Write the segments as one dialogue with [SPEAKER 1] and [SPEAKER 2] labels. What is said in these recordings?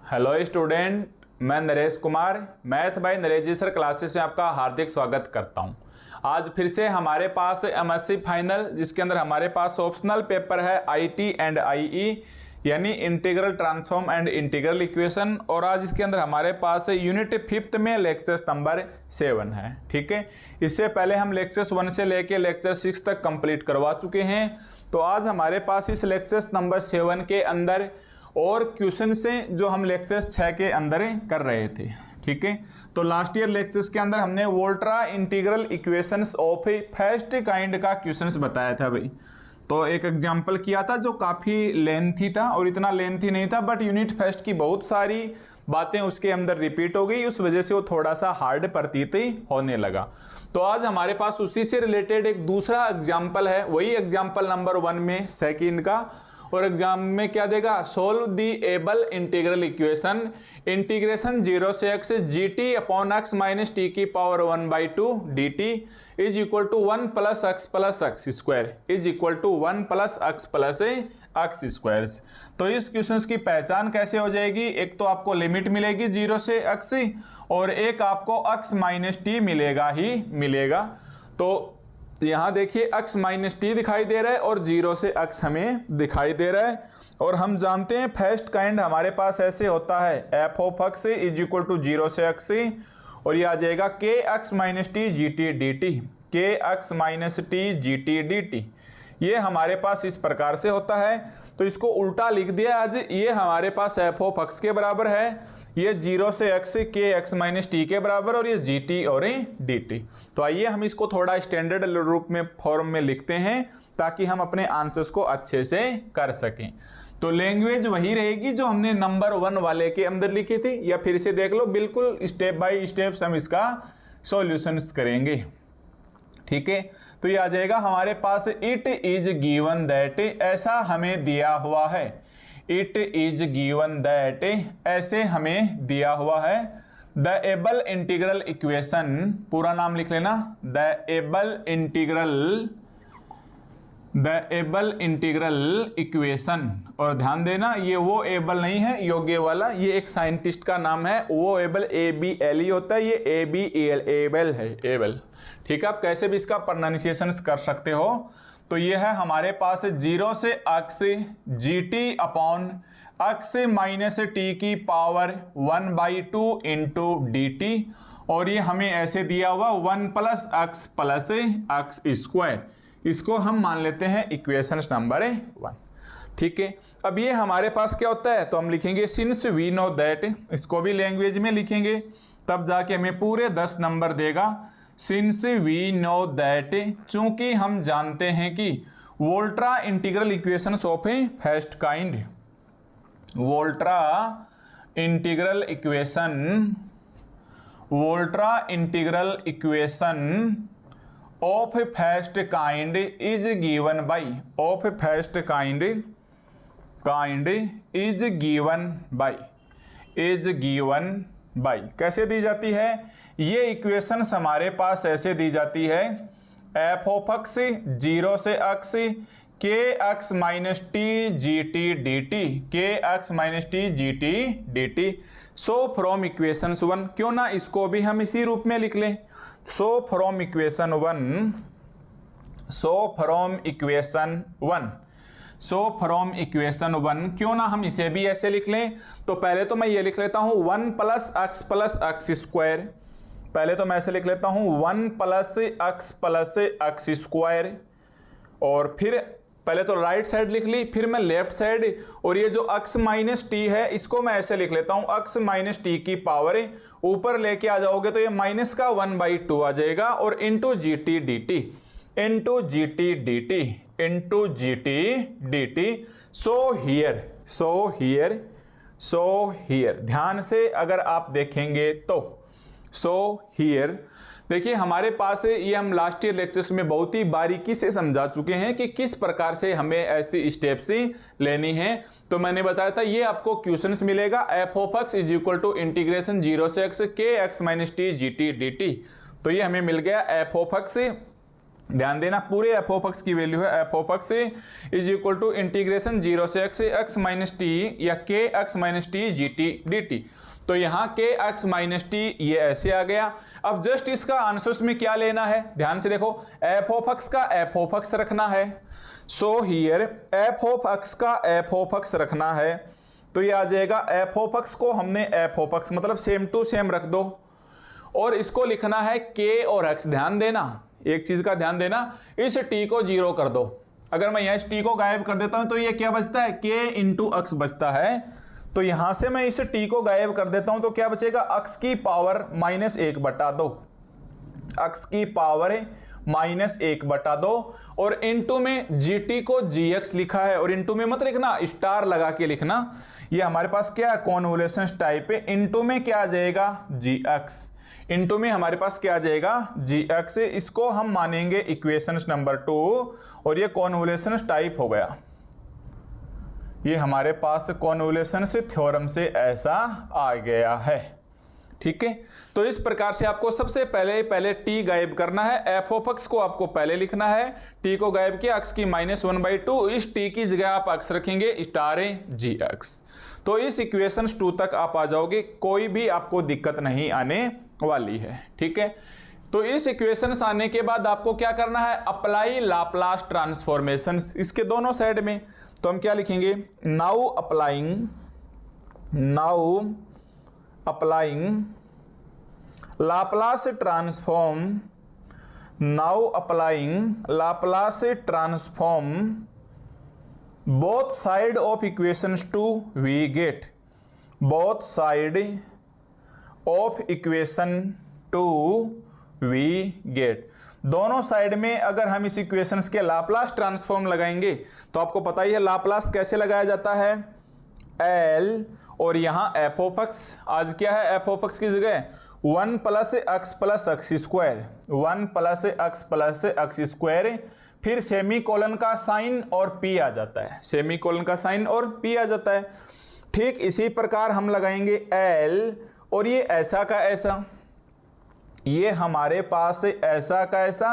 [SPEAKER 1] Hello student, मैं Naresh Kumar math by Naresh ji sir classes में आपका हार्दिक स्वागत करता हूं। आज फिर से हमारे पास एमएससी फाइनल, जिसके अंदर हमारे पास ऑप्शनल पेपर है आईटी एंड आईई यानी integral transform and integral equation. और आज इसके अंदर हमारे पास यूनिट 5th में लेक्चर नंबर 7 है। ठीक है, इससे पहले हम लेक्चर 1 से लेके लेक्चर 6 तक कंप्लीट करवा चुके हैं। तो आज हमारे पास इस लेक्चर नंबर 7 के अंदर और क्वेश्चन से जो हम लेक्चर 6 के अंदर कर रहे थे। ठीक है, तो लास्ट ईयर लेक्चर्स के अंदर हमने Volterra integral equations of a first kind का क्वेश्चंस बताया था भाई। तो एक एग्जांपल किया था जो काफ़ी लेंथी था, और इतना लेंथी नहीं था, बट यूनिट फर्स्ट की बहुत सारी बातें उसके अंदर रिपीट हो गई, उस वजह से वो थोड़ा सा हार्ड प्रतीत होने लगा। तो आज हमारे पास उसी से रिलेटेड एक दूसरा एग्जाम्पल है, वही एग्जाम्पल नंबर 1 में सेकेंड का। और एग्जाम में क्या देगा, solve the Abel integral equation integration 0 से x gt upon x minus T की power 1/2 dt is equal to 1 plus x square is equal to 1 plus x square. तो इस क्वेश्चन की पहचान कैसे हो जाएगी, एक तो आपको लिमिट मिलेगी 0 से x और एक आपको x माइनस टी मिलेगा ही मिलेगा। तो यहाँ देखिए x माइनस टी दिखाई दे रहा है और 0 से x हमें दिखाई दे रहा है। और हम जानते हैं फर्स्ट काइंड हमारे पास ऐसे होता है F of x is equal to 0 से x और ये आ जाएगा K x minus T G T D T, K x minus T G T D T. ये हमारे पास इस प्रकार से होता है। तो इसको उल्टा लिख दिया आज, ये हमारे पास एफ ऑफ x के बराबर है, ये 0 से x के एक्स माइनस टी के बराबर, और ये जी टी और डी टी। तो आइए हम इसको थोड़ा स्टैंडर्ड रूप में फॉर्म में लिखते हैं ताकि हम अपने आंसर्स को अच्छे से कर सकें। तो लैंग्वेज वही रहेगी जो हमने नंबर 1 वाले के अंदर लिखी थी, या फिर से देख लो, बिल्कुल स्टेप बाय स्टेप हम इसका सॉल्यूशंस करेंगे। ठीक है, तो ये आ जाएगा हमारे पास इट इज गिवन दैट, ऐसा हमें दिया हुआ है। इट इज गिवन दैट, ऐसे हमें दिया हुआ है। द एबल इंटीग्रल इक्वेशन, पूरा नाम लिख लेना, द एबल इंटीग्रल इक्वेशन। और ध्यान देना, ये वो एबल नहीं है योग्य वाला, ये एक साइंटिस्ट का नाम है। वो एबल ABLE होता है, ये ABEL एबल है, एबल। ठीक है, आप कैसे भी इसका प्रोनाउंसिएशन कर सकते हो। तो ये है हमारे पास 0 से x gt upon x minus T की पावर 1/2 इंटू डी टी, और ये हमें ऐसे दिया हुआ 1 प्लस x स्क्वायर। इसको हम मान लेते हैं इक्वेशन नंबर 1। ठीक है, अब ये हमारे पास क्या होता है, तो हम लिखेंगे सिंस वी नो दैट, इसको भी लैंग्वेज में लिखेंगे तब जाके हमें पूरे 10 नंबर देगा। सिंस वी नो दैट, चूंकि हम जानते हैं कि Volterra integral equations of a first kind, Volterra integral equation of first kind is given by, of first kind is given by कैसे दी जाती है, ये इक्वेशंस हमारे पास ऐसे दी जाती है। एफ ऑफ x 0 से x के x minus T G T D T, K x minus T G T D T. So from equation 1, क्यों ना इसको भी हम इसी रूप में लिख लें। सो फ्रॉम इक्वेशन 1 क्यों ना हम इसे भी ऐसे लिख लें। तो पहले तो मैं ये लिख लेता हूं 1 प्लस x स्क्वायर, पहले तो मैं ऐसे लिख लेता हूं 1 प्लस x स्क्वायर, और फिर पहले तो राइट साइड लिख ली, फिर मैं लेफ्ट साइड, और ये जो x माइनस टी है इसको मैं ऐसे लिख लेता हूं x माइनस टी की पावर, ऊपर लेके आ जाओगे तो ये माइनस का 1/2 आ जाएगा, और into G T D T, into G T D T, into G T D T. So here ध्यान से अगर आप देखेंगे तो सो हियर देखिए हमारे पास ये हम लास्ट ईयर लेक्चर्स में बहुत ही बारीकी से समझा चुके हैं कि किस प्रकार से हमें ऐसी स्टेप्स लेनी है। तो मैंने बताया था ये आपको क्वेश्चंस मिलेगा, f of x is equal to integration 0 से x के x minus T G T D t. तो ये हमें मिल गया एफ ऑफ x ध्यान देना पूरे एफ ऑफ एक्स की वैल्यू है F of x is equal to integration 0 से एक्स माइनस टी या k x minus T G T D t. तो यहाँ के एक्स माइनस टी ये ऐसे आ गया। अब जस्ट इसका आंसर में क्या लेना है, ध्यान से देखो, एफ ऑफ एक्स का एफ ऑफ एक्स रखना है। So here F of x का एफ ऑफ एक्स रखना है, तो ये आ जाएगा एफ ऑफ एक्स को हमने एफ ऑफ एक्स मतलब सेम टू सेम रख दो, और इसको लिखना है के और एक्स। ध्यान देना, एक चीज का ध्यान देना, इस टी को 0 कर दो। अगर मैं यहाँ इस टी को गायब कर देता हूं तो ये क्या बचता है, के इंटू एक्स बचता है। तो यहां से मैं इस टी को गायब कर देता हूं तो क्या बचेगा, एक्स की पावर -1/2, एक्स की पावर -1/2, और इनटू में जीटी को जीएक्स लिखा है, और इनटू में मत लिखना, स्टार लगा के लिखना। ये हमारे पास क्या है, कॉन्वोल्यूशन टाइप है। इनटू में क्या आ जाएगा, जीएक्स, इनटू में हमारे पास क्या आ जाएगा, जीएक्स। इसको हम मानेंगे इक्वेशन नंबर 2, और ये कॉन्वोल्यूशन टाइप हो गया। ये हमारे पास कॉन्वोल्यूशन से थ्योरम से ऐसा आ गया है। ठीक है, तो इस प्रकार से आपको सबसे पहले टी गायब करना है, एफ ऑफ एक्स को आपको पहले लिखना है, टी को गायब किया, एक्स की -1/2, इस टी की जगह आप एक्स रखेंगे, स्टार जी एक्स। तो इस इक्वेशन 2 तक आप आ जाओगे, कोई भी आपको दिक्कत नहीं आने वाली है। ठीक है, तो इस इक्वेशन आने के बाद आपको क्या करना है, अप्लाई लाप्लास ट्रांसफॉर्मेशन इसके दोनों साइड में। तो हम क्या लिखेंगे, now applying Laplace transform both side of equations 2 we get both side of equation 2 we get। दोनों साइड में अगर हम इस इक्वेशंस के लाप्लास ट्रांसफॉर्म लगाएंगे तो आपको पता ही है लाप्लास कैसे लगाया जाता है, L और यहाँ एफ ऑफ एक्स। आज क्या है, एफ ऑफ एक्स की जगह 1 + x + x square, 1 + x + x square, फिर सेमीकोलन का साइन और पी आ जाता है, सेमीकोलन का साइन और पी आ जाता है। ठीक इसी प्रकार हम लगाएंगे एल, और ये ऐसा का ऐसा, ये हमारे पास ऐसा का ऐसा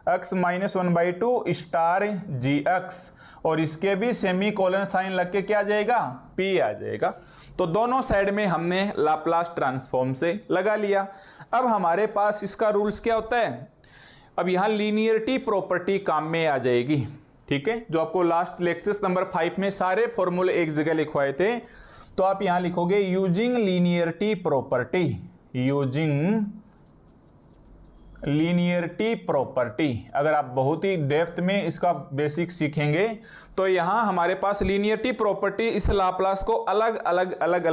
[SPEAKER 1] x -1/2 स्टार जी एक्स, और इसके भी सेमीकोलन साइन लग के क्या आ जाएगा, पी आ जाएगा। तो दोनों साइड में हमने लाप्लास ट्रांसफॉर्म से लगा लिया। अब हमारे पास इसका रूल्स क्या होता है, अब यहां लीनियरिटी प्रॉपर्टी काम में आ जाएगी। ठीक है, जो आपको लास्ट लेक्चर नंबर 5 में सारे फॉर्मूले एक जगह लिखवाए थे, तो आप यहां लिखोगे using linearity property, using linearity property. अगर आप बहुत ही डेप्थ में इसका बेसिक सीखेंगे तो यहां हमारे पास लीनियरिटी प्रॉपर्टी इस लाप्लास को अलग अलग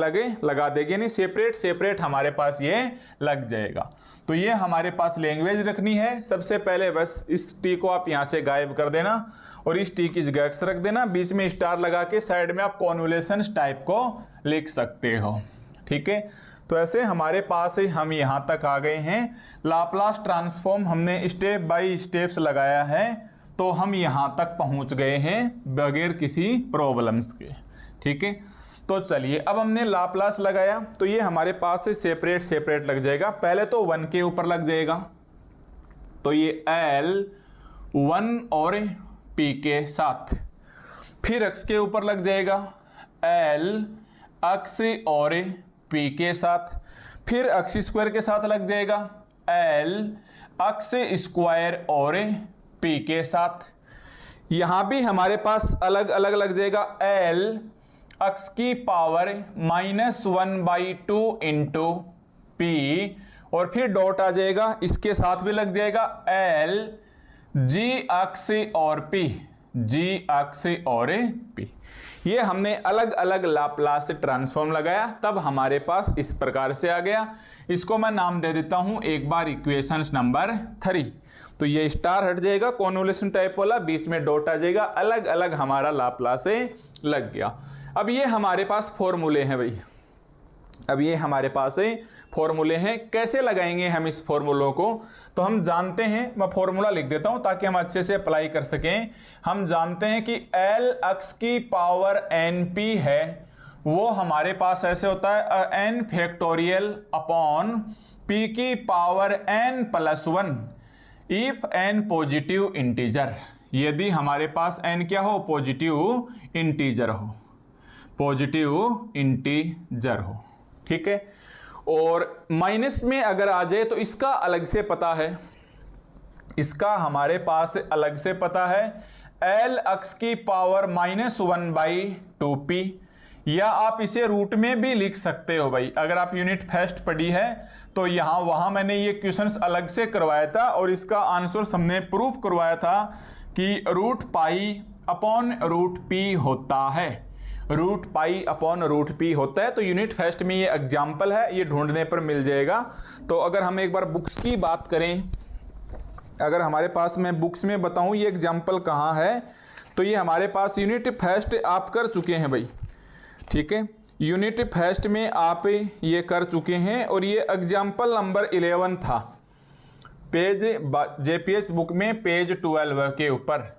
[SPEAKER 1] लगा देगी, नहीं सेपरेट हमारे पास ये लग जाएगा। तो ये हमारे पास लैंग्वेज रखनी है। सबसे पहले बस इस टी को आप यहां से गायब कर देना, और इस टी की जगह एक्स रख देना, बीच में स्टार लगा के साइड में आप कॉन्वोल्यूशन टाइप को लिख सकते हो। ठीक है, तो ऐसे हमारे पास हम यहां तक आ गए हैं। लाप्लास ट्रांसफॉर्म हमने स्टेप बाय स्टेप्स लगाया है, तो हम यहां तक पहुंच गए हैं बगैर किसी प्रॉब्लम्स के। ठीक है, तो चलिए अब हमने लाप्लास लगाया, तो ये हमारे पास से सेपरेट लग जाएगा। पहले तो 1 के ऊपर लग जाएगा, तो ये L 1 और P के साथ, फिर x के ऊपर लग जाएगा L x और P के साथ, फिर x स्क्वायर के साथ लग जाएगा L x स्क्वायर और P के साथ। यहां भी हमारे पास अलग अलग लग जाएगा L x की पावर -1/2 इंटू P, और फिर डॉट आ जाएगा, इसके साथ भी लग जाएगा L g x और P, g x और P। ये हमने अलग अलग लाप्लास ट्रांसफॉर्म लगाया, तब हमारे पास इस प्रकार से आ गया। इसको मैं नाम दे देता हूं एक बार इक्वेशन नंबर 3। तो ये स्टार हट जाएगा कॉन्वोल्यूशन टाइप वाला, बीच में डॉट आ जाएगा, अलग अलग हमारा लाप्लास लग गया। अब ये हमारे पास फॉर्मूले हैं भाई, अब ये हमारे पास फॉर्मूले हैं। कैसे लगाएंगे हम इस फॉर्मूलों को, तो हम जानते हैं, मैं फॉर्मूला लिख देता हूं ताकि हम अच्छे से अप्लाई कर सकें। हम जानते हैं कि L x की पावर NP है, वो हमारे पास ऐसे होता है n फैक्टोरियल अपॉन P की power n+1 if n positive integer, यदि हमारे पास एन क्या हो, पॉजिटिव इंटीजर हो, पॉजिटिव इंटीजर हो, ठीक है। और माइनस में अगर आ जाए तो इसका अलग से पता है, इसका हमारे पास अलग से पता है एल अक्स की पावर -1/2p, या आप इसे रूट में भी लिख सकते हो भाई। अगर आप यूनिट फर्स्ट पढ़ी है तो यहाँ वहाँ मैंने ये क्वेश्चंस अलग से करवाया था और इसका आंसर हमने प्रूफ करवाया था कि √π/√p होता है, √π/√p होता है। तो यूनिट फर्स्ट में ये एग्जाम्पल है, ये ढूंढने पर मिल जाएगा। तो अगर हम एक बार बुक्स की बात करें, अगर हमारे पास मैं बुक्स में बताऊं ये एग्जाम्पल कहाँ है, तो ये हमारे पास यूनिट फर्स्ट आप कर चुके हैं भाई, ठीक है। यूनिट फर्स्ट में आप ये कर चुके हैं और ये एग्जाम्पल नंबर 11 था, पेज जेपीएच बुक में पेज 12 के ऊपर,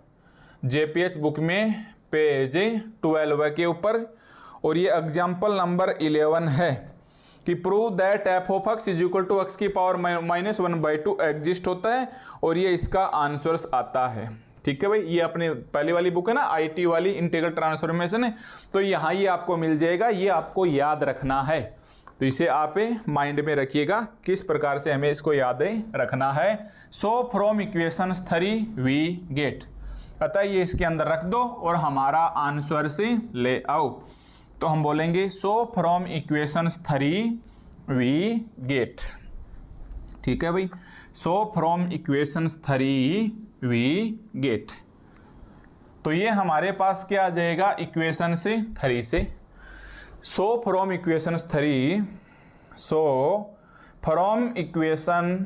[SPEAKER 1] जेपीएच बुक में पेज 12 के ऊपर, और ये एग्जाम्पल नंबर 11 है कि prove that f of x is equal to x की पावर -1/2 एग्जिस्ट होता है, और ये इसका आंसर्स आता है, ठीक है भाई। ये अपनी पहली वाली बुक है ना, आईटी वाली, इंटीग्रल ट्रांसफॉर्मेशन है, तो यहाँ ये आपको मिल जाएगा, ये आपको याद रखना है। तो इसे आप माइंड में रखिएगा किस प्रकार से हमें इसको याद रखना है। So from equations 3 we get, अतः ये इसके अंदर रख दो और हमारा आंसर से ले आओ। तो हम बोलेंगे so from equations 3 we get, ठीक है भाई। So from equations 3 we get, तो ये हमारे पास क्या आ जाएगा इक्वेशन से 3 से। So from equations 3, so from equation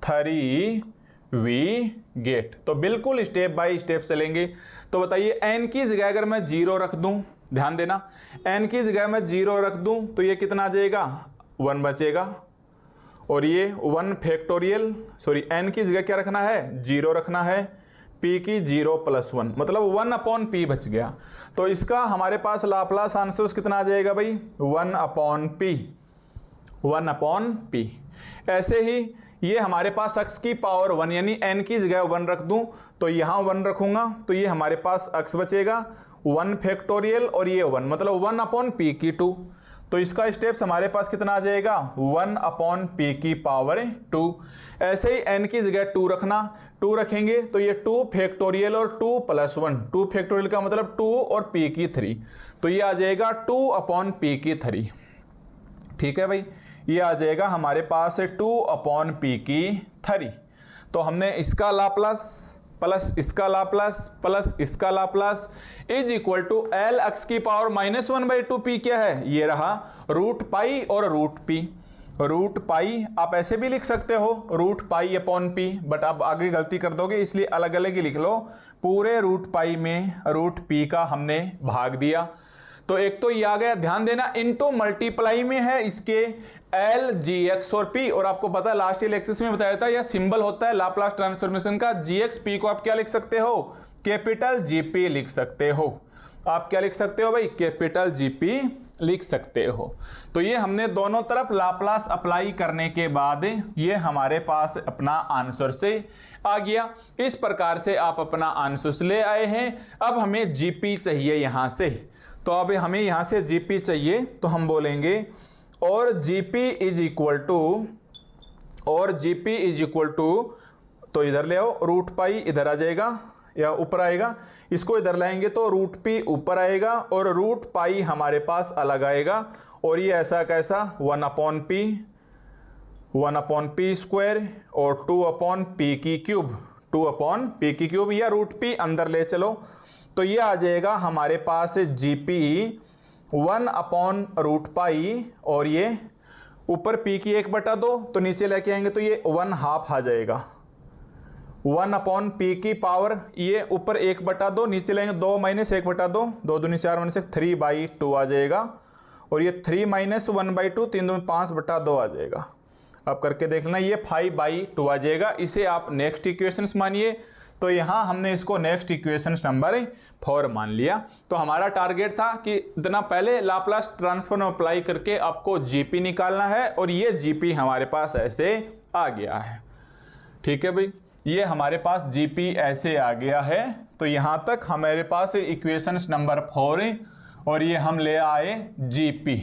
[SPEAKER 1] 3 we get, तो बिल्कुल स्टेप बाय स्टेप चलेंगे। तो बताइए n की जगह अगर मैं 0 रख दूं, ध्यान देना, n की जगह मैं 0 रख दूं तो ये कितना आ जाएगा, 1 बचेगा, और ये 1 फैक्टोरियल, सॉरी n की जगह क्या रखना है, 0 रखना है, p की 0 + 1, मतलब 1/p बच गया। तो इसका हमारे पास लाप्लास आंसर कितना आ जाएगा भाई, 1/p, 1/p। ऐसे ही ये हमारे पास x की पावर 1, यानी n की जगह 1 रख दूं तो यहाँ 1 रखूंगा तो ये हमारे पास x बचेगा, 1 फैक्टोरियल और ये 1, मतलब 1/p की 2। तो इसका स्टेप्स हमारे पास कितना आ जाएगा, 1/p की पावर 2। ऐसे ही n की जगह 2 रखना, 2 रखेंगे तो ये 2 फैक्टोरियल और 2 + 1, 2 फैक्टोरियल का मतलब 2 और p की 3, तो ये आ जाएगा 2/p की 3, ठीक है भाई। ये आ जाएगा हमारे पास 2/p की 3। तो हमने इसका लाप्लास प्लस इसका लाप्लास प्लस इसका Laplace is equal to l x की पावर -1/2p क्या है, ये रहा √π और √p। √π आप ऐसे भी लिख सकते हो √π/p, बट आप आगे गलती कर दोगे इसलिए अलग अलग ही लिख लो। पूरे √π में √p का हमने भाग दिया, तो एक तो ये आ गया, ध्यान देना, इनटू मल्टीप्लाई में है इसके L Gx और P, और आपको पता है लास्ट लेक्चर्स में बताया था यह सिंबल होता है लाप्लास ट्रांसफॉर्मेशन का, Gx P को आप क्या लिख सकते हो, कैपिटल GP लिख सकते हो। आप क्या लिख सकते हो भाई, कैपिटल GP लिख सकते हो। तो ये हमने दोनों तरफ लाप्लास अप्लाई करने के बाद ये हमारे पास अपना आंसर से आ गया। इस प्रकार से आप अपना आंसर ले आए हैं। अब हमें GP चाहिए यहाँ से, तो अब हमें यहाँ से GP चाहिए, तो हम बोलेंगे और GP इज इक्वल टू, तो इधर ले आओ, √π इधर आ जाएगा या ऊपर आएगा, इसको इधर लाएंगे तो √p ऊपर आएगा और √π हमारे पास अलग आएगा, और ये ऐसा कैसा 1/p, 1/p स्क्वायर और 2/p की क्यूब, 2/p की क्यूब, या √p अंदर ले चलो तो ये आ जाएगा हमारे पास GP 1/√π, और ये ऊपर p की 1/2, तो नीचे लेके आएंगे तो ये 1/2 आ जाएगा, 1/p की पावर, ये ऊपर 1/2 नीचे लेंगे 2 - 1/2, 2 दूनी 4 - 1 3/2 आ जाएगा, और ये 3 - 1/2 3 दूनी 5/2 आ जाएगा। अब करके देख लेना, ये 5/2 आ जाएगा। इसे आप नेक्स्ट इक्वेशन मानिए, तो यहाँ हमने इसको नेक्स्ट इक्वेशन नंबर 4 मान लिया। तो हमारा टारगेट था कि इतना पहले लाप्लास ट्रांसफॉर्म अप्लाई करके आपको GP निकालना है, और ये GP हमारे पास ऐसे आ गया है, ठीक है भाई। ये हमारे पास जीपी ऐसे आ गया है। तो यहाँ तक हमारे पास इक्वेशन नंबर 4 है और ये हम ले आए जीपी।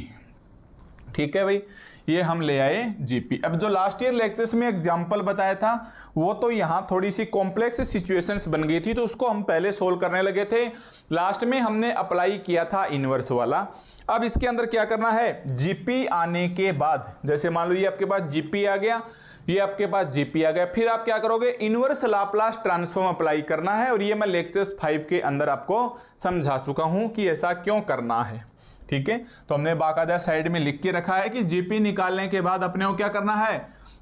[SPEAKER 1] ठीक है भाई, ये हम ले आए जीपी। अब जो लास्ट ईयर लेक्चर्स में एग्जांपल बताया था वो तो यहाँ थोड़ी सी कॉम्प्लेक्स सिचुएशंस बन गई थी, तो उसको हम पहले सोल्व करने लगे थे। लास्ट में हमने अप्लाई किया था इनवर्स वाला। अब इसके अंदर क्या करना है, जीपी आने के बाद, जैसे मान लो ये आपके पास जीपी आ गया, ये आपके पास जीपी आ गया, फिर आप क्या करोगे, इनवर्स लाप्लास ट्रांसफॉर्म अप्लाई करना है। और ये मैं लेक्चर्स 5 के अंदर आपको समझा चुका हूं कि ऐसा क्यों करना है। ठीक है, तो हमने बाकायदा साइड में लिख के रखा है कि जीपी निकालने के बाद अपने को क्या करना है,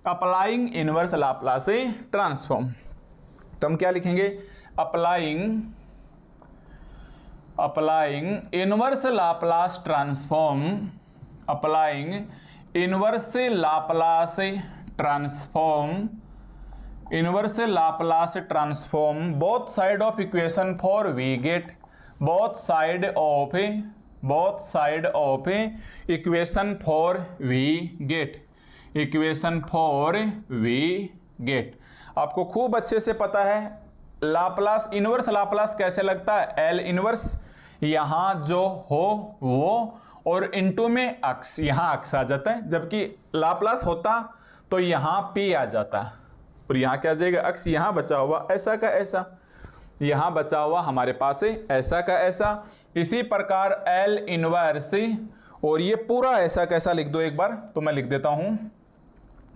[SPEAKER 1] अप्लाइंग इनवर्स लाप्लास ट्रांसफॉर्म। तो हम क्या लिखेंगे, applying inverse Laplace transform, applying inverse Laplace transform, inverse Laplace transform both side of equation four we get, both side of equation four we get, equation four we get. आपको खूब अच्छे से पता है लाप्लास, इनवर्स लाप्लास कैसे लगता है, L inverse यहाँ जो हो वो, और इनटू में अक्स, यहाँ अक्स आ जाता है, जबकि लाप्लास होता तो यहाँ पी आ जाता और यहाँ क्या आ जाएगा, अक्स यहाँ बचा हुआ ऐसा का ऐसा, यहाँ बचा हुआ हमारे पास है ऐसा का ऐसा। इसी प्रकार एल इनवर्स, और ये पूरा ऐसा कैसा लिख दो एक बार, तो मैं लिख देता हूँ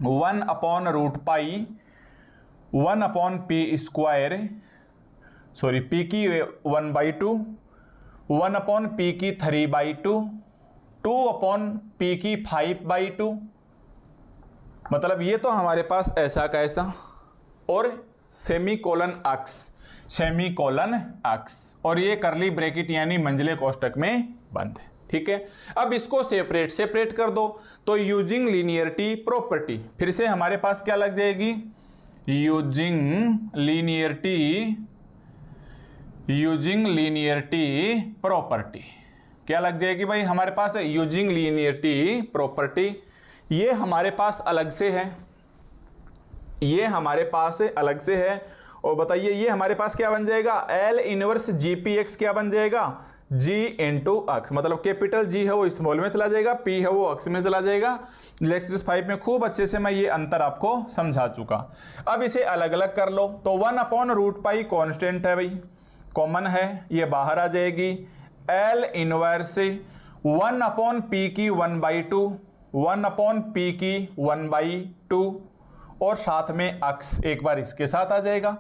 [SPEAKER 1] 1/√पाई 1/p स्क्वायर, सॉरी p की 1/2, 1/p की 3/2, 2/p की 5/2। मतलब ये तो हमारे पास ऐसा का ऐसा, और सेमीकोलन अक्स, और ये करली ब्रैकेट यानी मंझले कोष्ठक में बंद है। ठीक है, अब इसको सेपरेट कर दो। तो यूजिंग लीनियरिटी प्रॉपर्टी, फिर से हमारे पास क्या लग जाएगी, यूजिंग लीनियरिटी प्रॉपर्टी, क्या लग जाएगी भाई हमारे पास, यूजिंग लीनियरिटी प्रॉपर्टी। ये हमारे पास अलग से है, ये हमारे पास अलग से है। और बताइए ये हमारे पास क्या बन जाएगा, एल इनवर्स जीपीएक्स क्या बन जाएगा, जी इंटू अक्स, मतलब कैपिटल जी है वो स्मॉल में चला जाएगा, पी है वो अक्स में चला जाएगा। लेक्चर 5 में खूब अच्छे से मैं ये अंतर आपको समझा चुका। अब इसे अलग अलग कर लो, तो 1/√पाई कॉन्स्टेंट है भाई, कॉमन है, ये बाहर आ जाएगी। एल इनवर्स 1/p की 1/2, 1/p की 1/2, और साथ में अक्स एक बार इसके साथ आ जाएगा,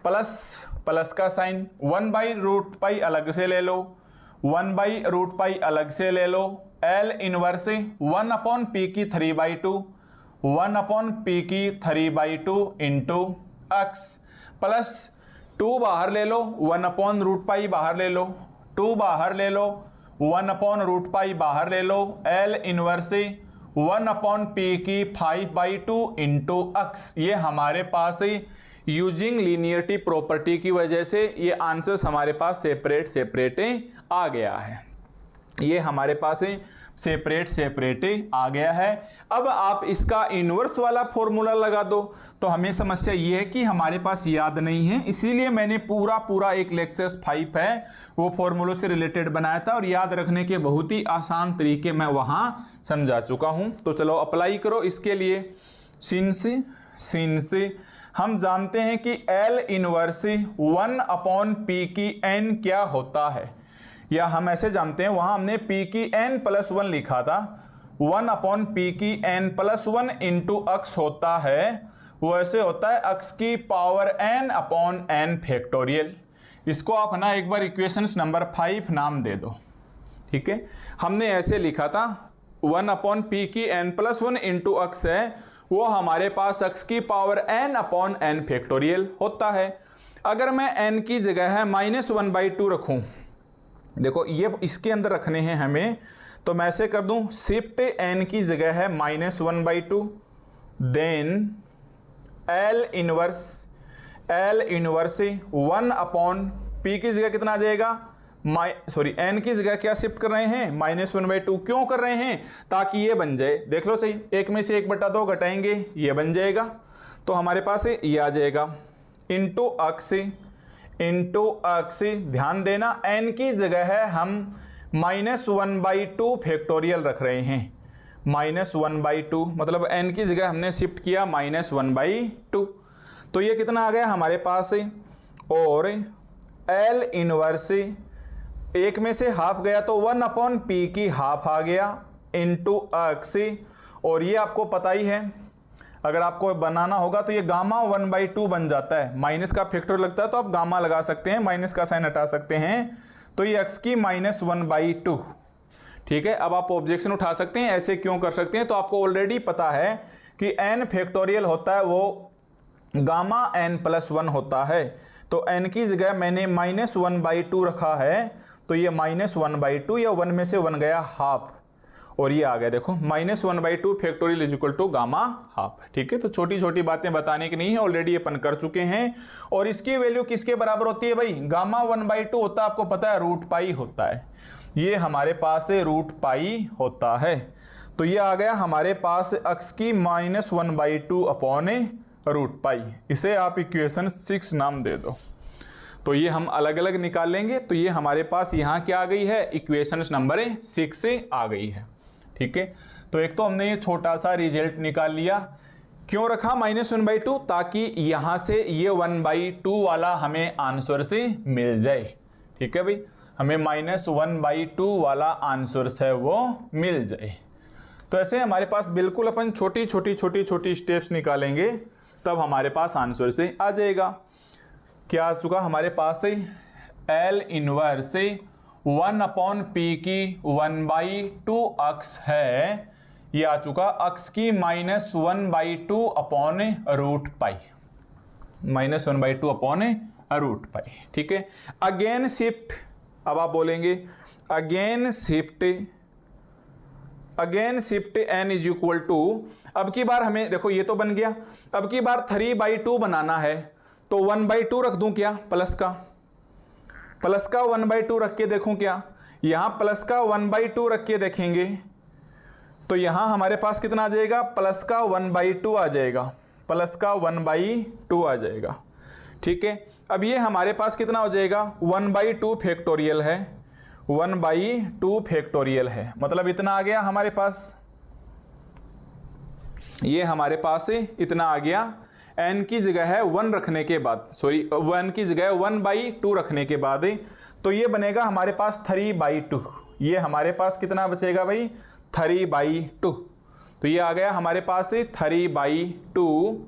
[SPEAKER 1] प्लस का साइन, 1/√पाई अलग से ले लो, 1/√पाई अलग से ले लो। एल इनवर्स 1/p की 3/2, 1/p की 3/2 इंटू अक्स, प्लस 2 बाहर ले लो, 1/√पाई बाहर ले लो, 2 बाहर ले लो, 1/√पाई बाहर ले लो। एल इनवर्स 1/p की 5/2 इंटू अक्स। ये हमारे पास यूजिंग लीनियरिटी प्रॉपर्टी की वजह से ये आंसर्स हमारे पास सेपरेट आ गया है, ये हमारे पास सेपरेट आ गया है। अब आप इसका इनवर्स वाला फॉर्मूला लगा दो, तो हमें समस्या ये है कि हमारे पास याद नहीं है, इसीलिए मैंने पूरा एक लेक्चर्स 5 है वो फॉर्मूलों से रिलेटेड बनाया था, और याद रखने के बहुत ही आसान तरीके मैं वहां समझा चुका हूं। तो चलो अप्लाई करो इसके लिए। सिंस हम जानते हैं कि एल इनवर्स 1/p की n क्या होता है, या हम ऐसे जानते हैं, वहां हमने p की n+1 लिखा था, 1/p की n+1 इंटू अक्स होता है, वो ऐसे होता है अक्स की पावर n/n फैक्टोरियल। इसको आप ना एक बार इक्वेशन नंबर 5 नाम दे दो। ठीक है, हमने ऐसे लिखा था 1/p की n+1 इंटू अक्स है, वो हमारे पास अक्स की पावर n/n फैक्टोरियल होता है। अगर मैं n की जगह है -1/2 रखूं, देखो ये इसके अंदर रखने हैं हमें, तो मैं ऐसे कर दूं, शिफ्ट n की जगह है -1/2, देन एल इनवर्स 1/p की जगह कितना आ जाएगा, n की जगह क्या शिफ्ट कर रहे हैं, -1/2। क्यों कर रहे हैं, ताकि ये बन जाए, देख लो सही, 1 में से 1/2 घटाएंगे ये बन जाएगा, तो हमारे पास ये आ जाएगा इंटू अक्स, ध्यान देना n की जगह है हम -1/2 फैक्टोरियल रख रहे हैं, -1/2 मतलब n की जगह हमने शिफ्ट किया -1/2। तो ये कितना आ गया हमारे पास, और L इनवर्स एक में से हाफ गया तो 1/p की हाफ आ गया इंटू अक्स, और ये आपको पता ही है अगर आपको बनाना होगा तो ये गामा 1/2 बन जाता है, माइनस का फैक्टर लगता है तो आप गामा लगा सकते हैं, माइनस का साइन हटा सकते हैं, तो ये x की -1/2। ठीक है, अब आप ऑब्जेक्शन उठा सकते हैं ऐसे क्यों कर सकते हैं, तो आपको ऑलरेडी पता है कि n फैक्टोरियल होता है वो गामा n+1 होता है, तो n की जगह मैंने -1/2 रखा है, तो ये -1/2 या 1 में से 1 गया हाफ, और ये आ गया देखो -1/2 factorial is equal to gamma half. ठीक है, तो छोटी छोटी बातें बताने की नहीं है, ऑलरेडी अपन कर चुके हैं। और इसकी वैल्यू किसके बराबर होती है भाई, गामा 1/2 होता है, आपको पता है √π होता है, ये हमारे पास √π होता है। तो ये आ गया हमारे पास x की -1/2 अपॉन √π, इसे आप इक्वेशन 6 नाम दे दो। तो ये हम अलग अलग निकाल लेंगे, तो ये हमारे पास यहाँ क्या आ गई है, इक्वेशन नंबर 6 आ गई है। ठीक है, तो एक तो हमने ये छोटा सा रिजल्ट निकाल लिया, क्यों रखा -1/2, ताकि यहाँ से ये 1/2 वाला हमें आंसर से मिल जाए। ठीक है भाई, हमें -1/2 वाला आंसर है वो मिल जाए। तो ऐसे हमारे पास बिल्कुल अपन छोटी छोटी स्टेप्स निकालेंगे, तब हमारे पास आंसर से आ जाएगा। क्या आ चुका हमारे पास से L इनवर्स 1/p की 1/2 अक्स है, ये आ चुका अक्स की -1/2 अपॉन √π, -1/2 अपॉन √π। ठीक है, अगेन शिफ्ट, अब आप बोलेंगे again shift n is equal to, अब की बार हमें देखो ये तो बन गया, अब की बार 3/2 बनाना है, तो 1/2 रख दूं क्या, प्लस का 1/2 रख के देखूं क्या, यहां प्लस का 1/2 रख के देखेंगे तो यहां हमारे पास कितना आ जाएगा, प्लस का 1/2 आ जाएगा, प्लस का 1/2 आ जाएगा। ठीक है, अब ये हमारे पास कितना हो जाएगा, 1/2 फैक्टोरियल है, 1/2 फैक्टोरियल है, मतलब इतना आ गया हमारे पास, ये हमारे पास इतना आ गया n की जगह है 1 रखने के बाद, सॉरी 1 की जगह 1/2 रखने के बाद, तो ये बनेगा हमारे पास 3/2, ये हमारे पास कितना बचेगा भाई, 3/2। तो ये आ गया हमारे पास 3/2,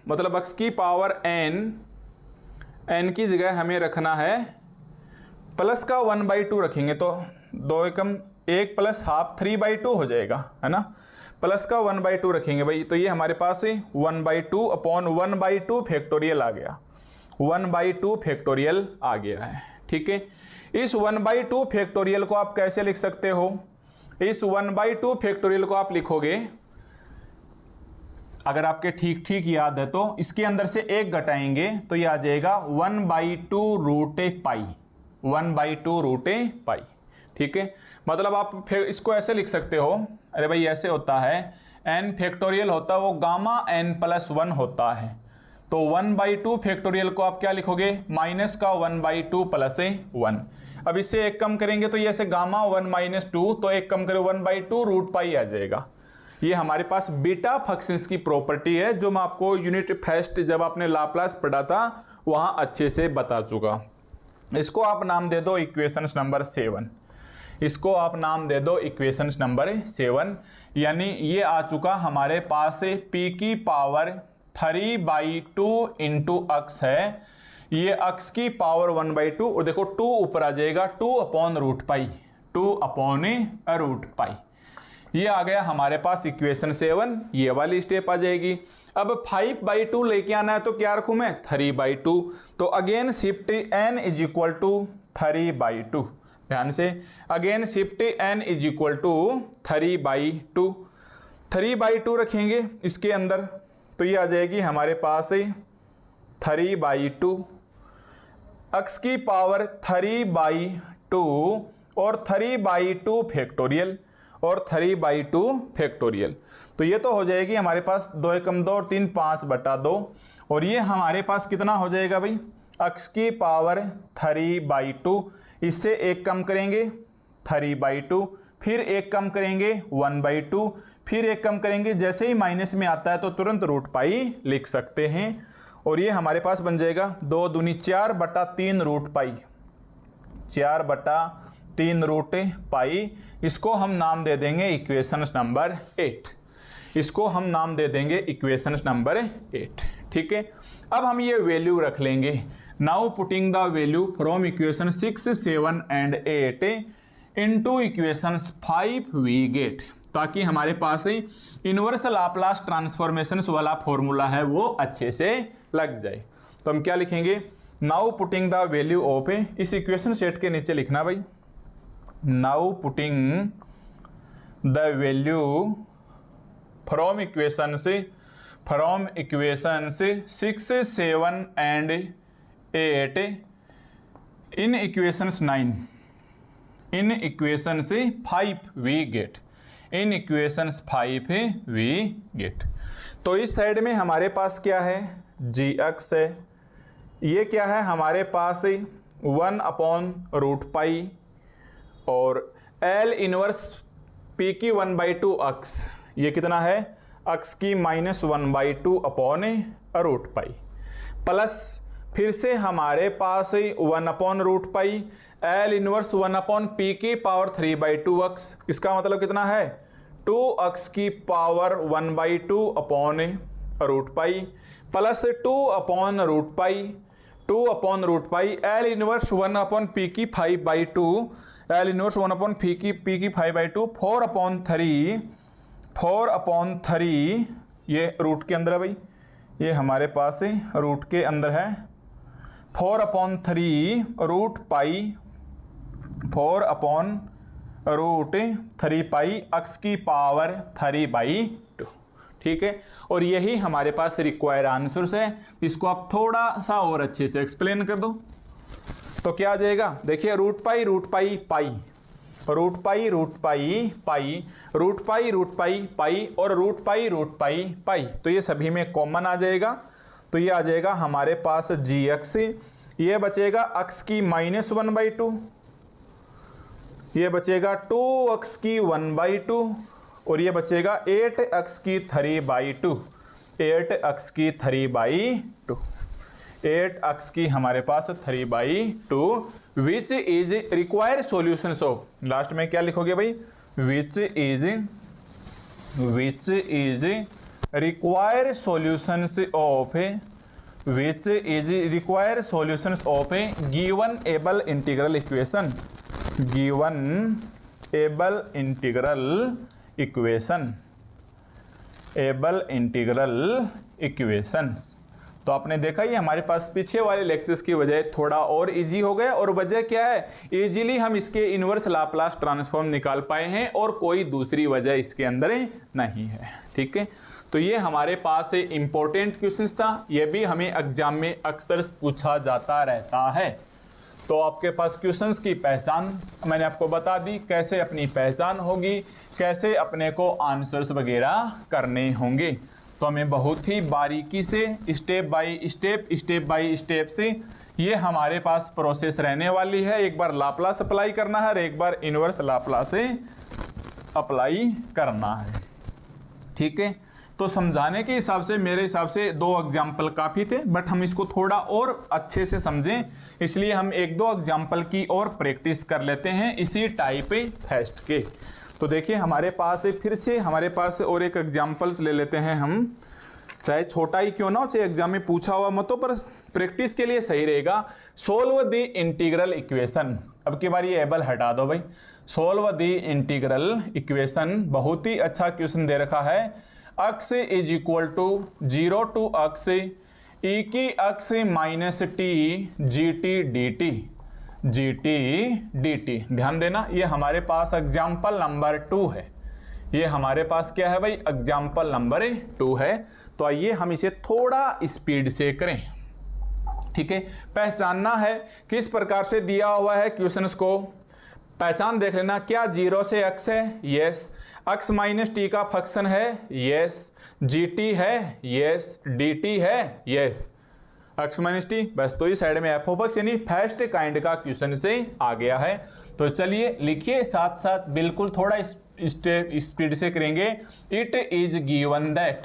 [SPEAKER 1] मतलब x की पावर n की जगह हमें रखना है, प्लस का 1/2 रखेंगे तो 2 एकम 1 प्लस हाफ 3/2 हो जाएगा, है ना, प्लस का 1/2 रखेंगे भाई, तो ये हमारे पास 1/2 अपॉन 1/2 फैक्टोरियल आ गया, 1/2 फैक्टोरियल आ गया है। ठीक है, इस 1/2 फैक्टोरियल को आप कैसे लिख सकते हो, इस 1/2 फैक्टोरियल को आप लिखोगे, अगर आपके ठीक याद है तो इसके अंदर से 1 घटाएंगे तो ये आ जाएगा 1/2 √π, 1/2 √π। ठीक है, मतलब आप फिर इसको ऐसे लिख सकते हो, अरे भाई ऐसे होता है, n फैक्टोरियल होता है वो गामा n+1 होता है, तो 1/2 फैक्टोरियल को आप क्या लिखोगे, माइनस का 1/2 प्लस 1। अब इससे 1 कम करेंगे तो ये ऐसे गामा 1 - 2, तो 1 कम करें 1/2 √π आ जाएगा। ये हमारे पास बीटा फंक्शंस की प्रॉपर्टी है, जो मैं आपको यूनिट फर्स्ट जब आपने लाप्लास पढ़ा था वहां अच्छे से बता चुका। इसको आप नाम दे दो इक्वेशन नंबर 7, इसको आप नाम दे दो इक्वेशन नंबर 7, यानी ये आ चुका हमारे पास p की पावर 3/2 इंटू अक्स है, ये अक्स की पावर 1/2, और देखो 2 ऊपर आ जाएगा, 2 अपॉन √π, 2 अपॉन √π। ये आ गया हमारे पास इक्वेशन 7, ये वाली स्टेप आ जाएगी। अब 5/2 लेके आना है तो क्या रखूं मैं, 3/2, तो again shift n is equal to 3/2, ध्यान से, again shift n is equal to 3/2, 3/2 रखेंगे इसके अंदर तो ये आ जाएगी हमारे पास 3/2, x की पावर 3/2 और 3/2 फैक्टोरियल और 3/2 फैक्टोरियल। तो ये तो हो जाएगी हमारे पास 2 एकम 2 और 3 5/2 और ये हमारे पास कितना हो जाएगा भाई x की पावर 3/2। इससे एक कम करेंगे 3/2, फिर एक कम करेंगे 1/2, फिर एक कम करेंगे। जैसे ही माइनस में आता है तो तुरंत रूट पाई लिख सकते हैं और ये हमारे पास बन जाएगा 2 दूनी 4/3 रूट पाई, 4/3 रूट पाई। इसको हम नाम दे देंगे इक्वेशन नंबर 8। इसको हम नाम दे देंगे इक्वेशन नंबर 8। ठीक है, अब हम ये वैल्यू रख लेंगे। Now putting the value from equation 6, 7 and 8 into equation 5 we get, ताकि हमारे पास इनवर्स लाप्लास ट्रांसफॉर्मेशन वाला फॉर्मूला है वो अच्छे से लग जाए। तो हम क्या लिखेंगे, now putting the value of, इस इक्वेशन सेट के नीचे लिखना भाई, now putting the value from equation 6, 7 and 8 in equations 9, in equation 5 we get, in equations 5 we get. तो इस साइड में हमारे पास क्या है, gx है, ये क्या है हमारे पास 1/√पाई और L इनवर्स P की 1/2 x, ये कितना है x की -1/2/√पाई, प्लस फिर से हमारे पास 1/√पाई L इनवर्स 1/P की पावर 3/2x, इसका मतलब कितना है 2x की पावर 1/2/√पाई प्लस 2/√पाई, 2/√पाई L इनवर्स 1/P की 5/2, L इनवर्स 1/P की 5/2, 4/3 ये रूट के अंदर है भाई, ये हमारे पास रूट के अंदर है 4/3 रूट पाई, 4/3 पाई x की पावर 3/2। ठीक है, और यही हमारे पास रिक्वायर आंसर्स है। इसको आप थोड़ा सा और अच्छे से एक्सप्लेन कर दो तो क्या आ जाएगा, देखिए रूट पाई पाई, रूट पाई पाई, रूट पाई पाई और रूट पाई पाई, तो ये सभी में कॉमन आ जाएगा। तो ये आ जाएगा हमारे पास gx, ये बचेगा x की -1/2, ये बचेगा 2x की 1/2 और ये बचेगा 8x की 3/2, 8x की 3/2, 8x की हमारे पास 3/2 which is required solutions of, last में क्या लिखोगे भाई, which is required solutions of, which is required solutions of A given able integral equation, given able integral equation, able integral equations. तो आपने देखा ये हमारे पास पीछे वाले लेक्चर्स की वजह थोड़ा और इजी हो गया, और वजह क्या है, इजीली हम इसके इनवर्स लाप्लास ट्रांसफॉर्म निकाल पाए हैं और कोई दूसरी वजह इसके अंदर नहीं है। ठीक है, तो ये हमारे पास इंपॉर्टेंट क्वेश्चंस था, ये भी हमें एग्जाम में अक्सर पूछा जाता रहता है। तो आपके पास क्वेश्चंस की पहचान मैंने आपको बता दी, कैसे अपनी पहचान होगी, कैसे अपने को आंसर्स वगैरह करने होंगे। तो हमें बहुत ही बारीकी से स्टेप बाय स्टेप से ये हमारे पास प्रोसेस रहने वाली है। एक बार लाप्लास अप्लाई करना है और एक बार इनवर्स लाप्लास अप्लाई करना है। ठीक है, तो समझाने के हिसाब से मेरे हिसाब से 2 एग्जाम्पल काफ़ी थे, बट हम इसको थोड़ा और अच्छे से समझें इसलिए हम 1-2 एग्जाम्पल की और प्रैक्टिस कर लेते हैं इसी टाइप टेस्ट के। तो देखिए हमारे पास फिर से हमारे पास और एक एग्जाम्पल्स ले लेते हैं हम, चाहे छोटा ही क्यों ना हो, चाहे एग्जाम में पूछा हुआ मत हो, पर प्रैक्टिस के लिए सही रहेगा। सोल्व द इंटीग्रल इक्वेशन, अब की बार ये एबल हटा दो भाई, सोल्व द इंटीग्रल इक्वेशन, बहुत ही अच्छा क्वेश्चन दे रखा है। x is equal to 0 to x e की x minus t gt dt, ध्यान देना ये हमारे पास एग्जाम्पल नंबर 2 है, ये हमारे पास क्या है भाई, एग्जाम्पल नंबर 2 है। तो आइए हम इसे थोड़ा स्पीड से करें। ठीक है, पहचानना है किस प्रकार से दिया हुआ है क्वेश्चंस को, पहचान देख लेना, क्या 0 से x है? यस। x माइनस टी का फंक्शन है? यस। gt है? यस। dt है? यस। x माइनस टी, बस तो इस साइड में एफ ऑफ एक्स यानी फर्स्ट काइंड का क्वेश्चन से आ गया है। तो चलिए लिखिए साथ साथ, बिल्कुल थोड़ा स्टेप स्पीड से करेंगे। It is given that,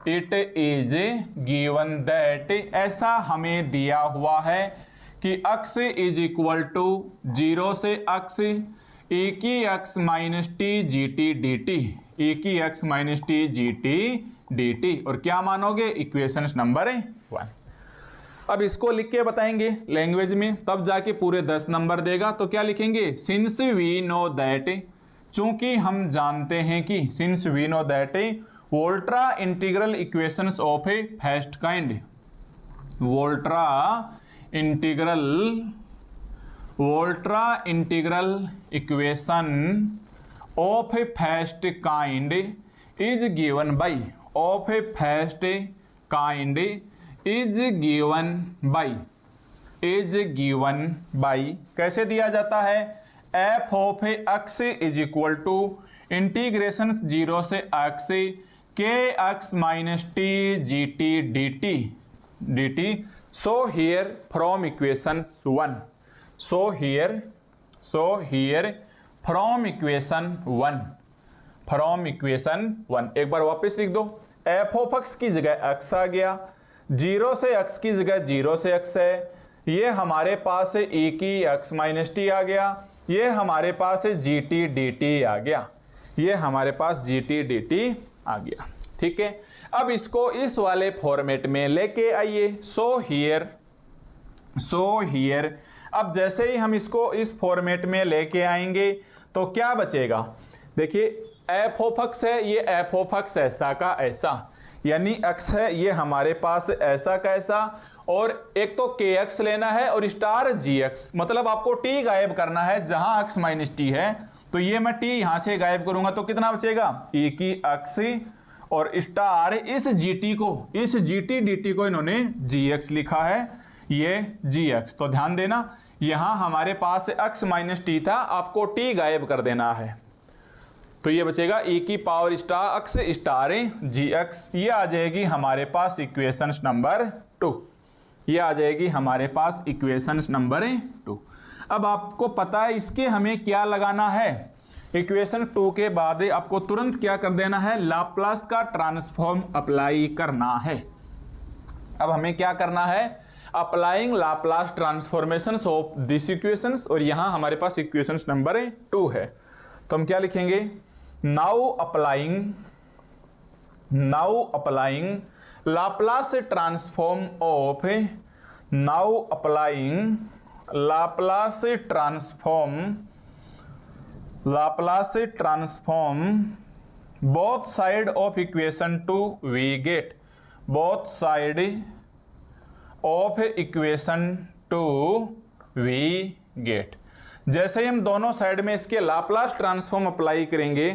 [SPEAKER 1] it is given that, ऐसा हमें दिया हुआ है कि x इज इक्वल टू 0 से x e की x minus T G T D T, e की x minus T G T D T, और क्या मानोगे? Equation number 1। अब इसको लिख के बताएंगे लैंग्वेज में, तब जाके पूरे 10 नंबर देगा। तो क्या लिखेंगे? सिंस वी नो दैट, चूंकि हम जानते हैं कि, since we know that Volterra integral equations of a first kind, Volterra integral equation of a first kind is given by, of a first kind is given by कैसे दिया जाता है? F of x is equal to integration 0 से x k x minus T G T D t D T. So here from equation 1, so here from equation 1, एक बार वापस लिख दो। F of x की जगह एक्स आ गया, 0 से x की जगह 0 से x है, ये हमारे पास है e की x माइनस टी आ गया, ये हमारे पास है gt dt आ गया, ये हमारे पास gt dt आ गया। ठीक है, अब इसको इस वाले फॉर्मेट में लेके आइए। सो हियर, अब जैसे ही हम इसको इस फॉर्मेट में लेके आएंगे तो क्या बचेगा? देखिए f ऑफ x है, ये f ऑफ x ऐसा का ऐसा, यानी x है ये हमारे पास ऐसा का ऐसा, और एक तो kx लेना है और स्टार gx, मतलब आपको t गायब करना है जहां x माइनस टी है। तो ये मैं t यहां से गायब करूंगा तो कितना बचेगा? e की x, और स्टार इस gt को, इस gt dt को इन्होंने gx लिखा है, ये gx। तो ध्यान देना यहां हमारे पास x माइनस टी था, आपको t गायब कर देना है। तो ये बचेगा e की power star x star gx, ये आ जाएगी हमारे पास इक्वेशन नंबर 2, ये आ जाएगी हमारे पास इक्वेशन नंबर 2। अब आपको पता है इसके हमें क्या लगाना है? इक्वेशन 2 के बाद आपको तुरंत क्या कर देना है? लाप्लास का ट्रांसफॉर्म अप्लाई करना है। अब हमें क्या करना है? Applying Laplace transformation of this equations, और यहां हमारे पास इक्वेशन नंबर 2 है। तो हम क्या लिखेंगे? Now applying Laplace transform of, now applying Laplace transform both side of equation 2 we get, both side of equation 2 we get. जैसे ही हम दोनों साइड में इसके लाप्लास ट्रांसफॉर्म अप्लाई करेंगे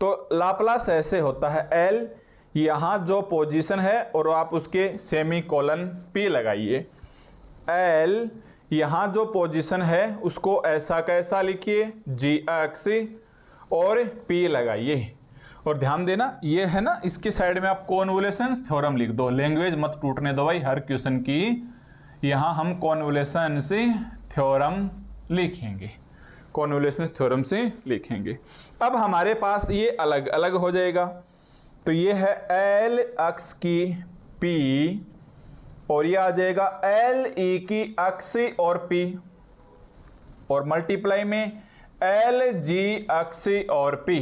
[SPEAKER 1] तो लाप्लास ऐसे होता है, L यहाँ जो पोजीशन है और आप उसके सेमी कोलन P लगाइए, L यहाँ जो पोजीशन है उसको ऐसा कैसा लिखिए gx और P लगाइए। और ध्यान देना ये है ना, इसके साइड में आप कॉन्वोल्यूशन थ्योरम लिख दो, लैंग्वेज मत टूटने दो भाई हर क्वेश्चन की। यहाँ हम कॉन्वोल्यूशन से थ्योरम लिखेंगे, कॉन्वोल्यूशन थ्योरम से लिखेंगे। अब हमारे पास ये अलग अलग हो जाएगा, तो ये है L x की P, और ये आ जाएगा L e की x और P, और मल्टीप्लाई में L g x और P,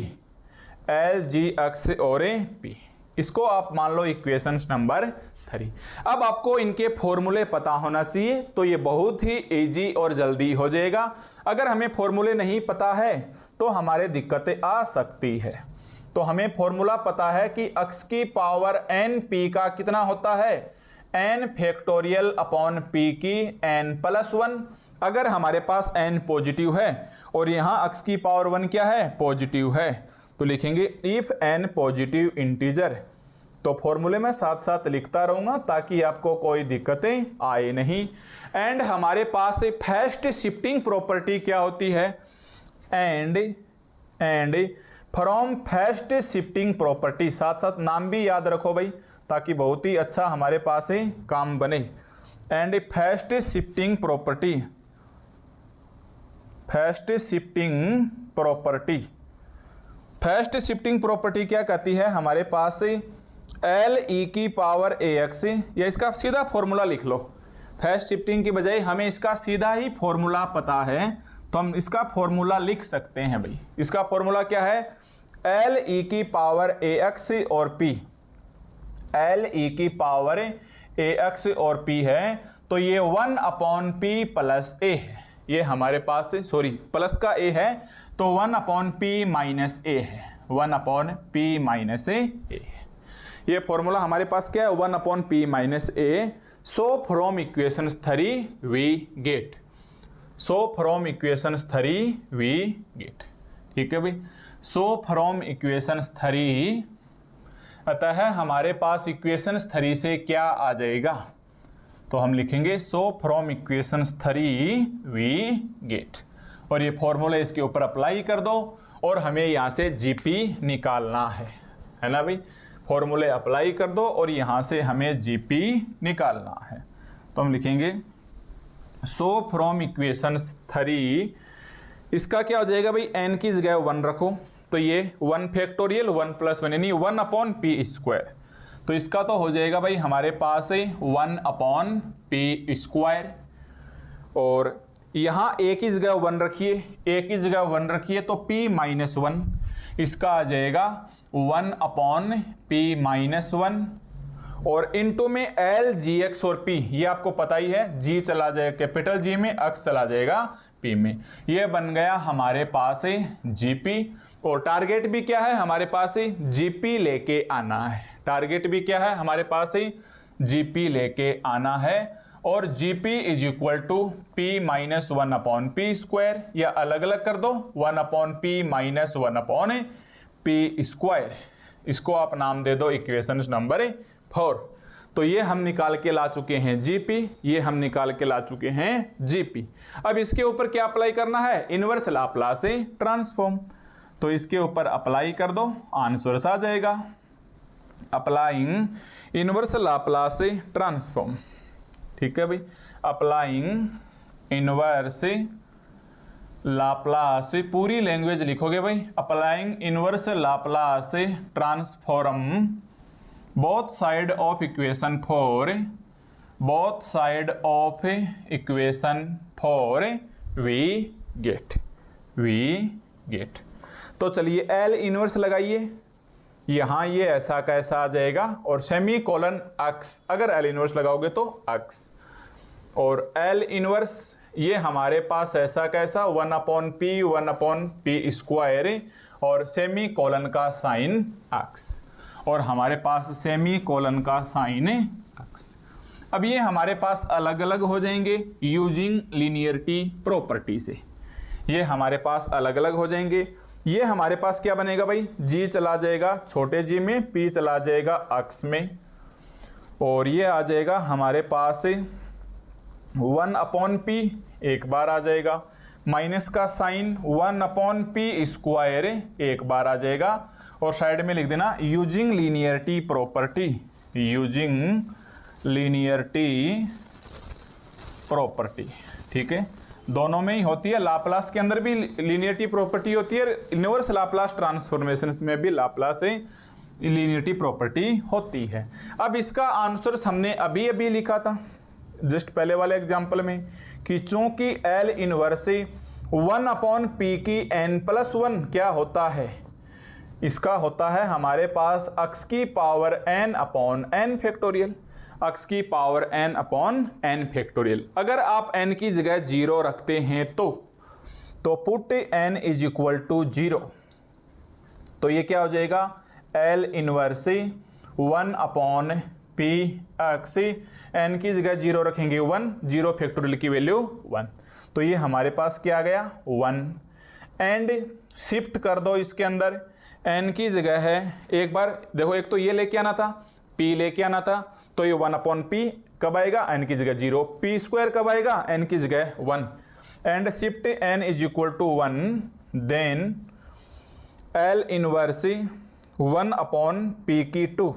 [SPEAKER 1] L g x और P। इसको आप मान लो इक्वेशन नंबर 3। अब आपको इनके फॉर्मूले पता होना चाहिए, तो ये बहुत ही इजी और जल्दी हो जाएगा। अगर हमें फॉर्मूले नहीं पता है तो हमारे दिक्कतें आ सकती है। तो हमें फॉर्मूला पता है कि x की पावर n p का कितना होता है? n फैक्टोरियल अपॉन p की n प्लस 1। अगर हमारे पास n पॉजिटिव है और यहाँ x की पावर 1 क्या है? पॉजिटिव है, तो लिखेंगे इफ n पॉजिटिव इंटीजर। तो फॉर्मूले में साथ साथ लिखता रहूंगा ताकि आपको कोई दिक्कतें आए नहीं। एंड हमारे पास फर्स्ट शिफ्टिंग प्रॉपर्टी क्या होती है? And from fast shifting property, साथ साथ नाम भी याद रखो भाई ताकि बहुत ही अच्छा हमारे पास ही काम बने। And fast shifting property, fast shifting property, fast shifting property क्या कहती है हमारे पास एल ई की पावर ए एक्स, या इसका सीधा फॉर्मूला लिख लो। फास्ट शिफ्टिंग की बजाय हमें इसका सीधा ही फॉर्मूला पता है तो हम इसका फॉर्मूला लिख सकते हैं भाई। इसका फॉर्मूला क्या है, एल ई की पावर ए एक्स और पी, एल ई की पावर ए एक्स और पी है तो ये 1/p प्लस ए है, ये हमारे पास सॉरी प्लस का ए है तो 1/p माइनस ए है, 1/p माइनस ए है। ये फॉर्मूला हमारे पास क्या है 1/p minus a. So from equation 3 we get, so from equation 3 we get, ठीक है भाई। सो फ्रॉम इक्वेशन 3, अतः हमारे पास इक्वेशन 3 से क्या आ जाएगा तो हम लिखेंगे so from equation 3 we get, और ये फॉर्मूला इसके ऊपर अप्लाई कर दो और हमें यहाँ से जीपी निकालना है ना भाई। फॉर्मूले अप्लाई कर दो और यहाँ से हमें जीपी निकालना है तो हम लिखेंगे सो फ्रॉम इक्वेशन 3, इसका क्या हो जाएगा भाई, n की जगह 1 रखो तो ये 1 फैक्टोरियल 1 + 1 यानी 1/p², तो इसका तो हो जाएगा भाई हमारे पास 1/p², और यहाँ a की जगह 1 रखिए, a की जगह 1 रखिए तो p - 1, इसका आ जाएगा 1/p-1, और इनटू में l g x और p, ये आपको पता ही है, g चला जाएगा कैपिटल G में, x चला जाएगा p में, ये बन गया हमारे पास gp। और टारगेट भी क्या है हमारे पास gp लेके आना है, टारगेट भी क्या है हमारे पास gp लेके आना है, और gp = p-1/p², या अलग अलग कर दो 1/p-1/p², इसको आप नाम दे दो इक्वेशन नंबर 4। तो ये हम निकाल के ला चुके हैं जीपी, ये हम निकाल के ला चुके हैं जीपी। अब इसके ऊपर क्या अप्लाई करना है, इनवर्स लाप्लास ट्रांसफॉर्म, तो इसके ऊपर अप्लाई कर दो, आंसर आ जाएगा अप्लाइंग इनवर्स लाप्लास ट्रांसफॉर्म, ठीक है भाई। अप्लाइंग इनवर्स लाप्लास, पूरी लैंग्वेज लिखोगे भाई, applying inverse Laplace transform both side of equation 4, both side of equation 4 we get. तो चलिए एल इनवर्स लगाइए, यहाँ ये ऐसा कैसा आ जाएगा, और सेमी कोलन एक्स, अगर एल इनवर्स लगाओगे तो एक्स, और एल इनवर्स ये हमारे पास ऐसा कैसा 1/p² और सेमी कोलन का साइन एक्स, और हमारे पास सेमी कोलन का साइन एक्स। अब ये हमारे पास अलग अलग हो जाएंगे यूजिंग लीनियरिटी प्रॉपर्टी से, ये हमारे पास अलग अलग हो जाएंगे। ये हमारे पास क्या बनेगा भाई, g चला जाएगा छोटे g में, p चला जाएगा x में, और ये आ जाएगा हमारे पास 1/p एक बार आ जाएगा, माइनस का साइन 1/p² एक बार आ जाएगा, और साइड में लिख देना using linearity property, using linearity property, ठीक है। दोनों में ही होती है, लाप्लास के अंदर भी लीनियरिटी प्रॉपर्टी होती है, इनवर्स लाप्लास ट्रांसफॉर्मेशन में भी लाप्लास लीनियरिटी प्रॉपर्टी होती है। अब इसका आंसर हमने अभी अभी लिखा था जस्ट पहले वाले एग्जांपल में, कि चूंकि एल इनवर्स 1/p की n+1 क्या होता है, इसका होता है हमारे पास x की पावर n/n फैक्टोरियल, x की पावर n/n फैक्टोरियल। अगर आप n की जगह 0 रखते हैं तो पुट n = 0, तो ये क्या हो जाएगा L इनवर्स 1/px, n की जगह 0 रखेंगे 1, 0 फैक्टोरियल की वैल्यू 1, तो ये हमारे पास क्या आ गया 1। एंड शिफ्ट कर दो इसके अंदर, n की जगह है, एक बार देखो, एक तो ये लेके आना था, p लेके आना था, तो ये 1/p कब आएगा, n की जगह 0, p² कब आएगा, n की जगह 1, and shift n = 1, then L inverse 1/p की 2।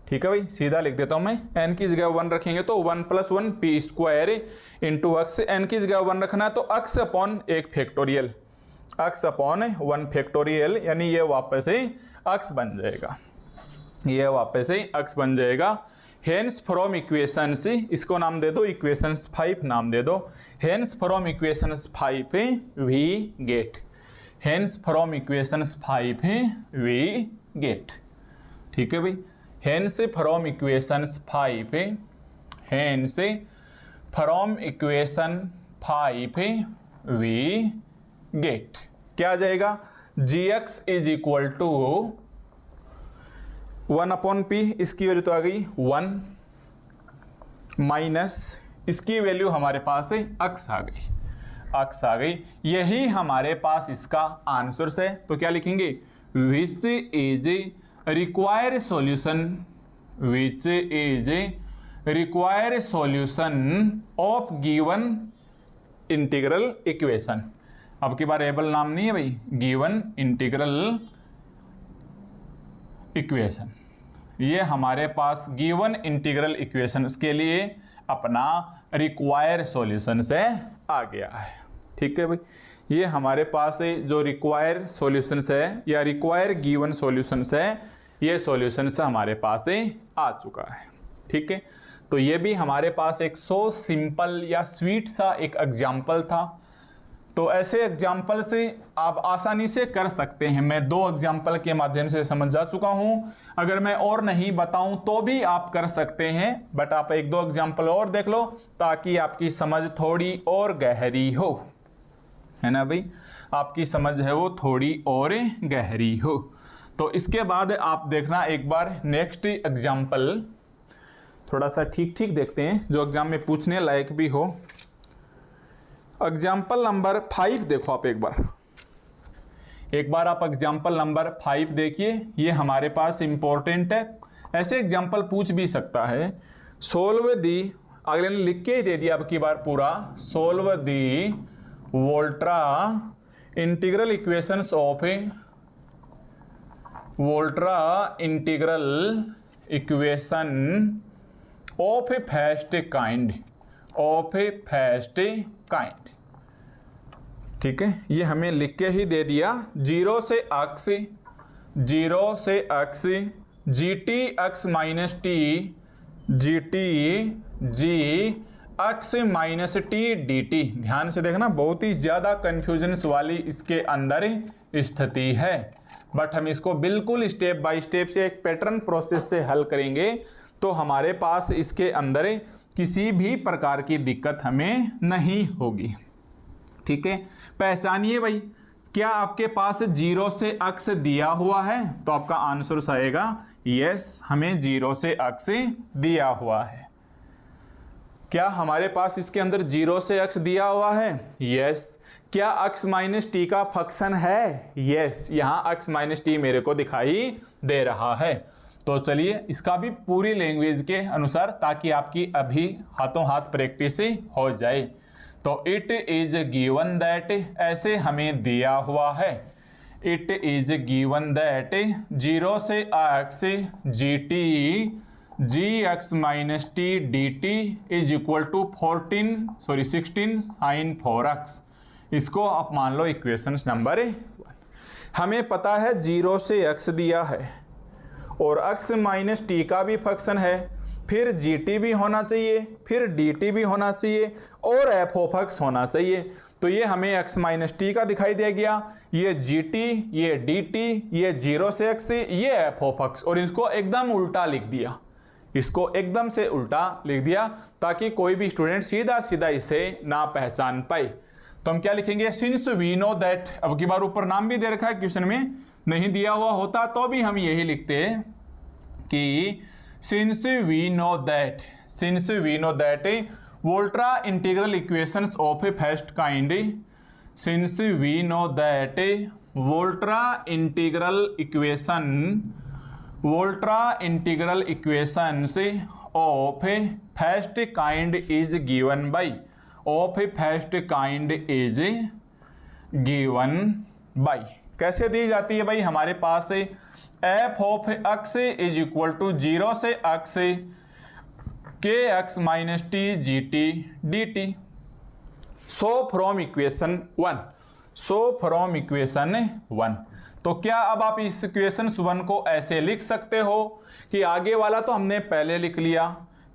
[SPEAKER 1] ठीक है भाई, सीधा लिख देता हूं मैं, n की जगह 1 रखेंगे तो 1 + 1 p स्क्वायर इंटू अक्स, n की जगह 1 रखना है तो अक्स अपॉन 1 फैक्टोरियल, अक्स अपॉन 1 फैक्टोरियल, यानी ये वापस से अक्स बन जाएगा, ये वापस से अक्स बन जाएगा। हेंस फ्रॉम इक्वेशन से, इसको नाम दे दो इक्वेशन 5 नाम दे दो। Hence from equation 5 we get, hence from equation 5 we get. ठीक है भाई, hence from equation 5, hence from equation 5 we get क्या आ जाएगा, gx is equal to 1/p, इसकी वैल्यू तो आ गई 1 माइनस इसकी वैल्यू हमारे पास है अक्स आ गई, अक्स आ गई, यही हमारे पास इसका आंसर है। तो क्या लिखेंगे, which is required solution, which is required solution of given integral equation. अब की बार एबल नाम नहीं है भाई, गिवन इंटीग्रल इक्वेशन, ये हमारे पास गिवन इंटीग्रल इक्वेशंस के लिए अपना रिक्वायर्ड सॉल्यूशन से आ गया है। ठीक है भाई, ये हमारे पास जो रिक्वायर्ड सॉल्यूशंस है या रिक्वायर्ड गिवन सॉल्यूशंस है, ये सॉल्यूशंस हमारे पास आ चुका है। ठीक है, तो ये भी हमारे पास एक सो सिंपल या स्वीट सा एक एग्जाम्पल था। तो ऐसे एग्जाम्पल से आप आसानी से कर सकते हैं। मैं 2 एग्जाम्पल के माध्यम से समझ जा चुका हूं, अगर मैं और नहीं बताऊं तो भी आप कर सकते हैं, बट आप 1-2 एग्जाम्पल और देख लो ताकि आपकी समझ थोड़ी और गहरी हो, है ना भाई, आपकी समझ है वो थोड़ी और गहरी हो। तो इसके बाद आप देखना एक बार नेक्स्ट एग्जाम्पल, थोड़ा सा ठीक ठीक देखते हैं जो एग्जाम में पूछने लायक भी हो। एग्जाम्पल नंबर 5 देखो आप एक बार आप एग्जाम्पल नंबर 5 देखिए, ये हमारे पास इंपॉर्टेंट है, ऐसे एग्जाम्पल पूछ भी सकता है। सोल्व दी, अगले ने लिख के ही दे दिया अब की बार पूरा, solve the Volterra integral equations of Volterra integral equation of a first kind, of a first kind. ठीक है, ये हमें लिख के ही दे दिया, 0 से अक्स, 0 से अक्स, gt x minus t, gt g x minus t dt। ध्यान से देखना, बहुत ही ज़्यादा कन्फ्यूजन वाली इसके अंदर स्थिति है, बट हम इसको बिल्कुल स्टेप बाय स्टेप से एक पैटर्न प्रोसेस से हल करेंगे तो हमारे पास इसके अंदर किसी भी प्रकार की दिक्कत हमें नहीं होगी। ठीक है, पहचानिए भाई, क्या आपके पास 0 से अक्स दिया हुआ है, तो आपका आंसर आएगा यस, हमें 0 से अक्स दिया हुआ है। क्या हमारे पास इसके अंदर 0 से अक्स दिया हुआ है, यस। क्या अक्स माइनस टी का फंक्शन है, यस, यहाँ अक्स माइनस टी मेरे को दिखाई दे रहा है। तो चलिए इसका भी पूरी लैंग्वेज के अनुसार, ताकि आपकी अभी हाथों हाथ प्रैक्टिस हो जाए। तो इट इज गिवन दैट, ऐसे हमें दिया हुआ है, इट इज गिवन दैट 0 से x gt gx minus t dt is equal to 16 sine 4x। इसको आप मान लो इक्वेशन नंबर 1। हमें पता है 0 से x दिया है और x माइनस टी का भी फंक्शन है, फिर gt भी होना चाहिए, फिर dt भी होना चाहिए और f ऑफ x होना चाहिए। तो ये हमें x माइनस टी का दिखाई दे गया, ये gt, ये dt, ये 0 से x, ये f ऑफ x, और इसको एकदम उल्टा लिख दिया, इसको एकदम से उल्टा लिख दिया ताकि कोई भी स्टूडेंट सीधा सीधा इसे ना पहचान पाए। तो हम क्या लिखेंगे, सिंस वी नो दैट, अब की बार ऊपर नाम भी दे रखा है, क्वेश्चन में नहीं दिया हुआ होता तो भी हम यही लिखते कि since we know that, since we know that Volterra integral equations of a first kind, since we know that Volterra integral equation, Volterra integral equations of a first kind is given by, of a first kind is given by, कैसे दी जाती है भाई, हमारे पास है F of x is equal to 0 से x k x minus T G T D T. So from equation 1, so from equation 1, तो क्या अब आप इस इक्वेशन 1 को ऐसे लिख सकते हो कि आगे वाला तो हमने पहले लिख लिया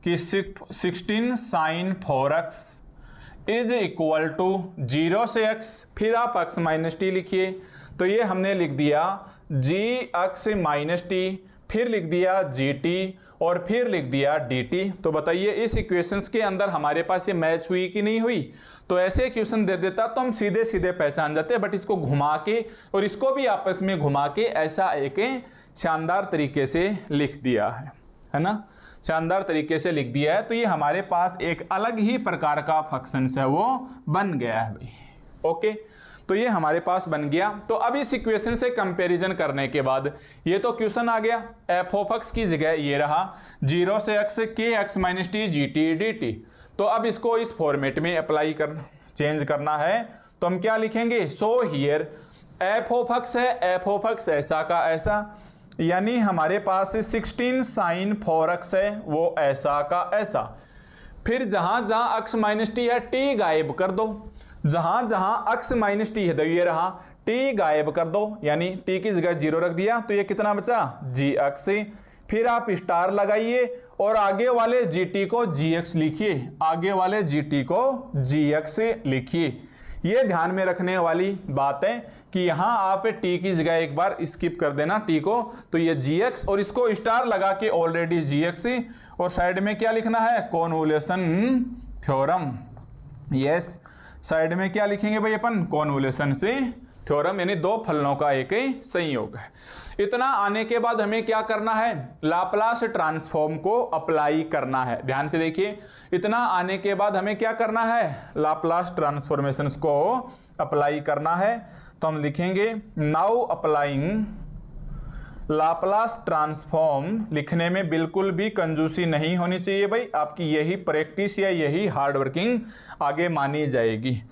[SPEAKER 1] कि 16 sine 4x is equal to 0 से x, फिर आप x माइनस टी लिखिए, तो ये हमने लिख दिया जी एक्स माइनस टी, फिर लिख दिया जी टी और फिर लिख दिया डी टी। तो बताइए इस इक्वेशंस के अंदर हमारे पास ये मैच हुई कि नहीं हुई। तो ऐसे इक्वेशन दे देता तो हम सीधे सीधे पहचान जाते, बट इसको घुमा के और इसको भी आपस में घुमा के ऐसा एक शानदार तरीके से लिख दिया है ना, शानदार तरीके से लिख दिया है। तो ये हमारे पास एक अलग ही प्रकार का फंक्शन है वो बन गया है भाई। ओके, तो ये हमारे पास बन गया। तो अब इस इक्वेशन से कंपैरिजन करने के बाद ये तो क्वेश्चन आ गया, एफ ऑफ एक्स की जगह ये रहा 0 से x k x minus T G T D t. तो अब इसको इस फॉर्मेट में अप्लाई चेंज करना है, तो हम क्या लिखेंगे, so here F of x है, एफ ऑफ एक्स ऐसा का ऐसा, यानी हमारे पास 16 साइन 4x है वो ऐसा का ऐसा। फिर जहां जहां x माइनस टी है t गायब कर दो, जहां जहां x माइनस टी है तो ये रहा t गायब कर दो, यानी t की जगह 0 रख दिया, तो ये कितना बचा gx। फिर आप स्टार लगाइए और आगे वाले gt को gx लिखिए, आगे वाले gt को gx लिखिए। ये ध्यान में रखने वाली बात है कि यहां आप t की जगह एक बार स्किप कर देना t को, तो ये gx और इसको स्टार लगा के ऑलरेडी gx, और साइड में क्या लिखना है, कॉन्वोल्यूशन थ्योरम। यस, साइड में क्या लिखेंगे भाई अपन, कॉन्वोल्यूशन से थ्योरम, यानी दो फलनों का एक संयोग है। इतना आने के बाद हमें क्या करना है, लाप्लास ट्रांसफॉर्म को अप्लाई करना है। ध्यान से देखिए, इतना आने के बाद हमें क्या करना है, लाप्लास ट्रांसफॉर्मेशंस को अप्लाई करना है। तो हम लिखेंगे नाउ अप्लाइंग लाप्लास ट्रांसफॉर्म। लिखने में बिल्कुल भी कंजूसी नहीं होनी चाहिए भाई, आपकी यही प्रैक्टिस या यही हार्ड वर्किंग आगे मानी जाएगी।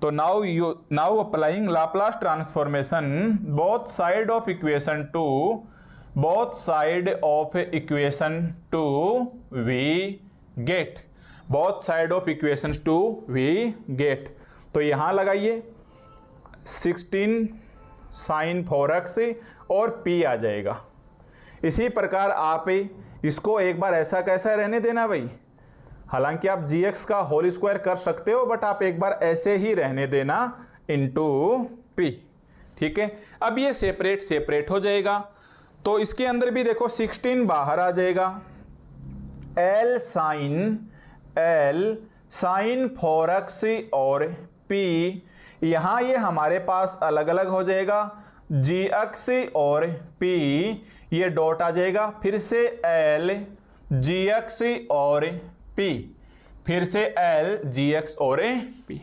[SPEAKER 1] तो now applying Laplace transformation both side of equation two we get, both side of equations two we get. तो यहां लगाइए 16 साइन 4x और p आ जाएगा। इसी प्रकार आप इसको एक बार ऐसा कैसा रहने देना भाई, हालांकि आप gx का होल स्क्वायर कर सकते हो, बट आप एक बार ऐसे ही रहने देना इंटू p। ठीक है, अब ये सेपरेट हो जाएगा, तो इसके अंदर भी देखो 16 बाहर आ जाएगा, l साइन 4x और p, यहां ये हमारे पास अलग अलग हो जाएगा, gx और p ये डॉट आ जाएगा, फिर से l gx और p, फिर से l gx और p।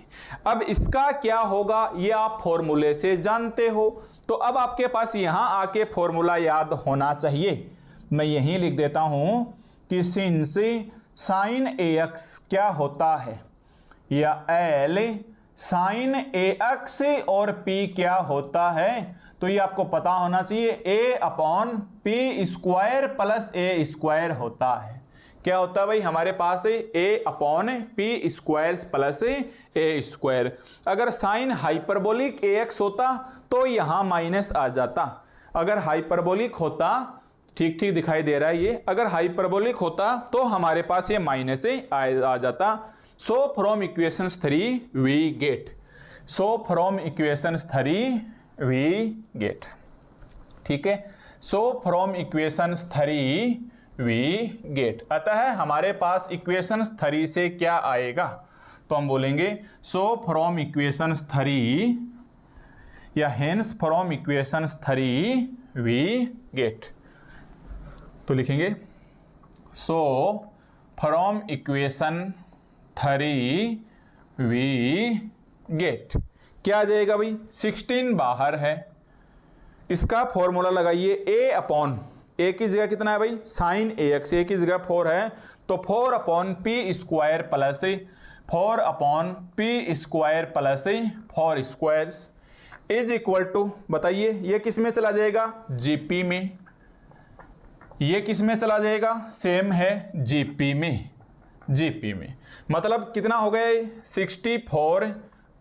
[SPEAKER 1] अब इसका क्या होगा ये आप फॉर्मूले से जानते हो, तो अब आपके पास यहां आके फॉर्मूला याद होना चाहिए। मैं यहीं लिख देता हूं कि सिंस साइन ax क्या होता है, या l साइन ax और p क्या होता है, तो ये आपको पता होना चाहिए a upon p square plus a square होता है। क्या होता है भाई, हमारे पास a upon p square plus a square. अगर साइन हाइपरबोलिक ax होता तो यहां माइनस आ जाता, अगर हाइपरबोलिक होता, ठीक ठीक दिखाई दे रहा है ये, अगर हाइपरबोलिक होता तो हमारे पास ये माइनस आ जाता। So from equations 3 we get, so from equations 3 we get. ठीक है, so from equations 3 we get. अतः हमारे पास इक्वेशंस 3 से क्या आएगा, तो हम बोलेंगे सो फ्रॉम इक्वेशंस 3 या hence from equations 3 we get. तो लिखेंगे so from equation 3 we get. क्या आ जाएगा भाई, 16 बाहर है, इसका फॉर्मूला लगाइए a अपॉन, a की जगह कितना है भाई साइन ax, a की जगह 4 है, तो 4 upon p square plus 4 upon p square plus 4 square. Is equal to, बताइए ये किस में चला जाएगा, जीपी में, ये किस में चला जाएगा, सेम है जीपी में, जीपी में। मतलब कितना हो गया 64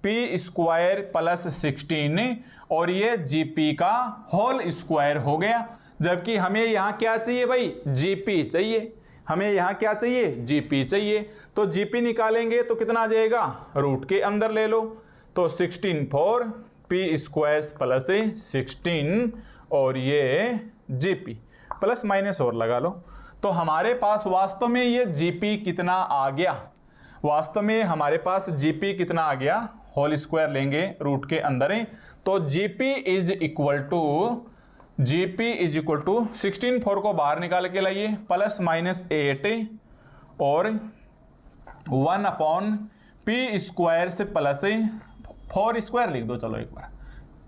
[SPEAKER 1] पी स्क्वायर प्लस 16 और ये जीपी का होल स्क्वायर हो गया। जबकि हमें यहाँ क्या चाहिए भाई, जीपी चाहिए, हमें यहाँ क्या चाहिए, जीपी चाहिए। तो जीपी निकालेंगे तो कितना आ जाएगा, रूट के अंदर ले लो, तो 16 पी स्क्वायर प्लस 16 और ये जीपी, प्लस माइनस और लगा लो। तो हमारे पास वास्तव में ये जीपी कितना आ गया, वास्तव में हमारे पास जीपी कितना आ गया, होल स्क्वायर लेंगे रूट के अंदर है, तो g p is equal to, g p is equal to 16 को बाहर निकाल के लाइए, प्लस माइनस 8 और 1 अपॉन पी स्क्वायर से प्लस 4 स्क्वायर लिख दो, चलो एक बार,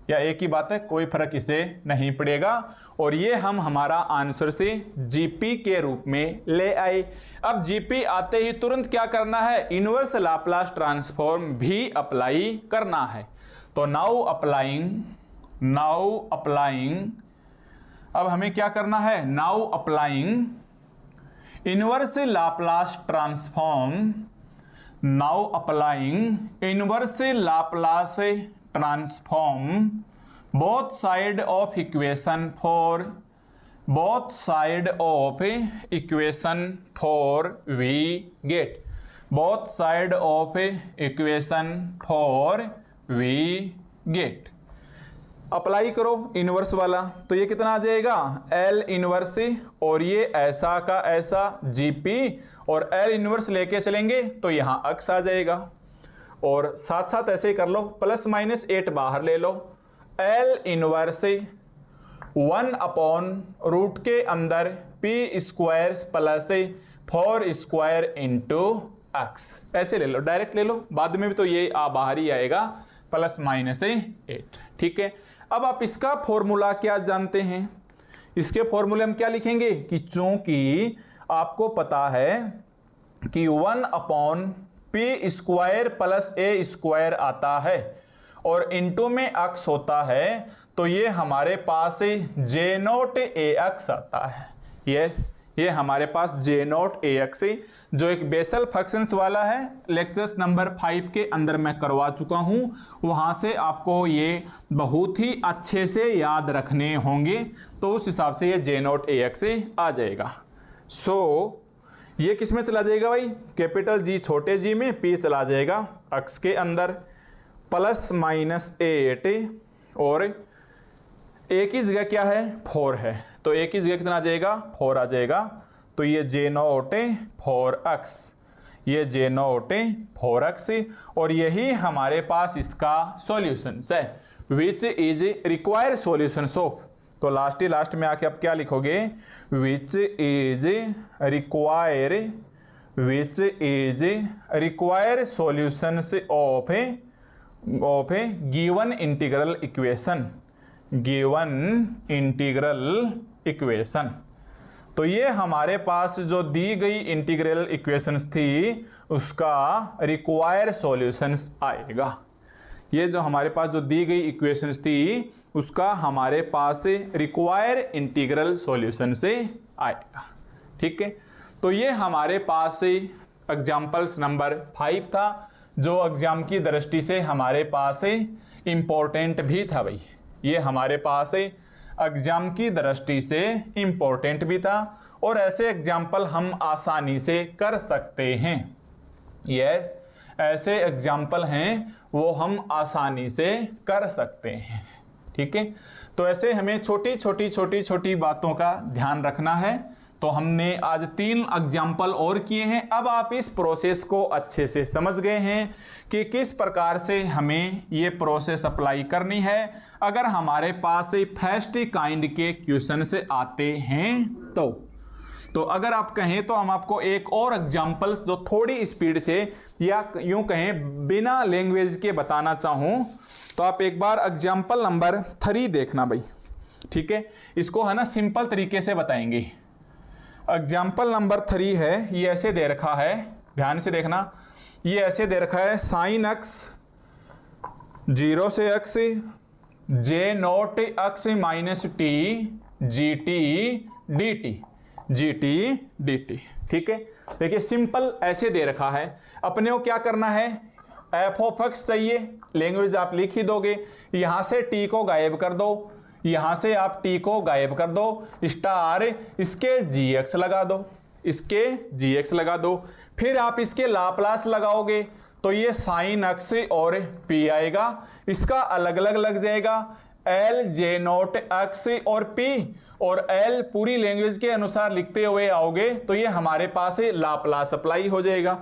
[SPEAKER 1] या एक ही बात है, कोई फर्क इसे नहीं पड़ेगा। और ये हम हमारा आंसर से जीपी के रूप में ले आए। अब जीपी आते ही तुरंत क्या करना है, इनवर्स लाप्लास ट्रांसफॉर्म भी अप्लाई करना है। तो नाउ अप्लाइंग, अब हमें क्या करना है, now applying inverse Laplace transform, now applying inverse Laplace transform both side of equation for we get both side of equation for we get। Apply करो इनवर्स वाला, तो ये कितना आ जाएगा, L इनवर्स और ये ऐसा का ऐसा जीपी और L इनवर्स लेके चलेंगे तो यहाँ अक्स आ जाएगा। और साथ साथ ऐसे ही कर लो, प्लस माइनस 8 बाहर ले लो, L इनवर्स 1 अपॉन रूट के अंदर P square plus 4 square into x, ऐसे ले लो, डायरेक्ट ले लो, बाद में भी तो ये बाहर ही आएगा, प्लस माइनस 8। ठीक है, अब आप इसका फॉर्मूला क्या जानते हैं, इसके फॉर्मूले हम क्या लिखेंगे कि चूंकि आपको पता है कि 1 upon p square plus A square आता है और इनटू में एक्स होता है, तो ये हमारे पास जे नोट ए एक्स आता है। यस, ये हमारे पास जे नोट ए एक्स जो एक बेसल फंक्शंस वाला है, लेक्चर्स नंबर 5 के अंदर मैं करवा चुका हूँ, वहाँ से आपको ये बहुत ही अच्छे से याद रखने होंगे, तो उस हिसाब से ये जे नोट ए एक्स आ जाएगा। सो ये किस में चला जाएगा भाई, कैपिटल जी छोटे जी में, पी चला जाएगा एक्स के अंदर, प्लस माइनस 8 और ए की जगह क्या है, 4 है, तो ए की जगह कितना आ जाएगा, 4 आ जाएगा। तो ये जे नोट 4x, ये जे नोट 4x और यही हमारे पास इसका सॉल्यूशन है, which is required solution of. तो लास्ट में आके आप क्या लिखोगे, which is required solutions of A given integral equation. तो ये हमारे पास जो दी गई इंटीग्रल इक्वेशंस थी उसका रिक्वायर्ड सॉल्यूशंस आएगा। ये जो हमारे पास जो दी गई इक्वेशंस थी उसका हमारे पास रिक्वायर्ड इंटीग्रल सॉल्यूशन से आएगा। ठीक है, तो ये हमारे पास एग्जाम्पल्स नंबर 5 था, जो एग्जाम की दृष्टि से हमारे पास इम्पोर्टेंट भी था भाई, ये हमारे पास एग्जाम की दृष्टि से इम्पोर्टेंट भी था और ऐसे एग्जाम्पल हम आसानी से कर सकते हैं। यस, ऐसे एग्जाम्पल हैं वो हम आसानी से कर सकते हैं। ठीक है, तो ऐसे हमें छोटी बातों का ध्यान रखना है। तो हमने आज 3 एग्जाम्पल और किए हैं। अब आप इस प्रोसेस को अच्छे से समझ गए हैं कि किस प्रकार से हमें ये प्रोसेस अप्लाई करनी है अगर हमारे पास फर्स्ट काइंड के क्वेश्चन से आते हैं। तो अगर आप कहें तो हम आपको एक और एग्जाम्पल जो थोड़ी स्पीड से या यूं कहें बिना लैंग्वेज के बताना चाहूं तो आप एक बार एग्जाम्पल नंबर 3 देखना भाई। ठीक है, इसको है ना सिंपल तरीके से बताएंगे। एग्जाम्पल नंबर 3 है, ये ऐसे दे रखा है, ध्यान से देखना, ये ऐसे दे रखा है sin x 0 से x J naught x minus T G T D T, G T D T. ठीक है, देखिए सिंपल ऐसे दे रखा है, अपने को क्या करना है, एफ ऑफ एक्स चाहिए, लैंग्वेज आप लिख ही दोगे, यहां से टी को गायब कर दो, यहां से आप टी को गायब कर दो, स्टार इसके जी एक्स लगा दो, इसके जी एक्स लगा दो, फिर आप इसके लाप्लास लगाओगे तो ये साइन एक्स और पी आएगा, इसका अलग अलग लग जाएगा, एल जे नोट एक्स और पी, और एल पूरी लैंग्वेज के अनुसार लिखते हुए आओगे तो ये हमारे पास लाप्लास अप्लाई हो जाएगा।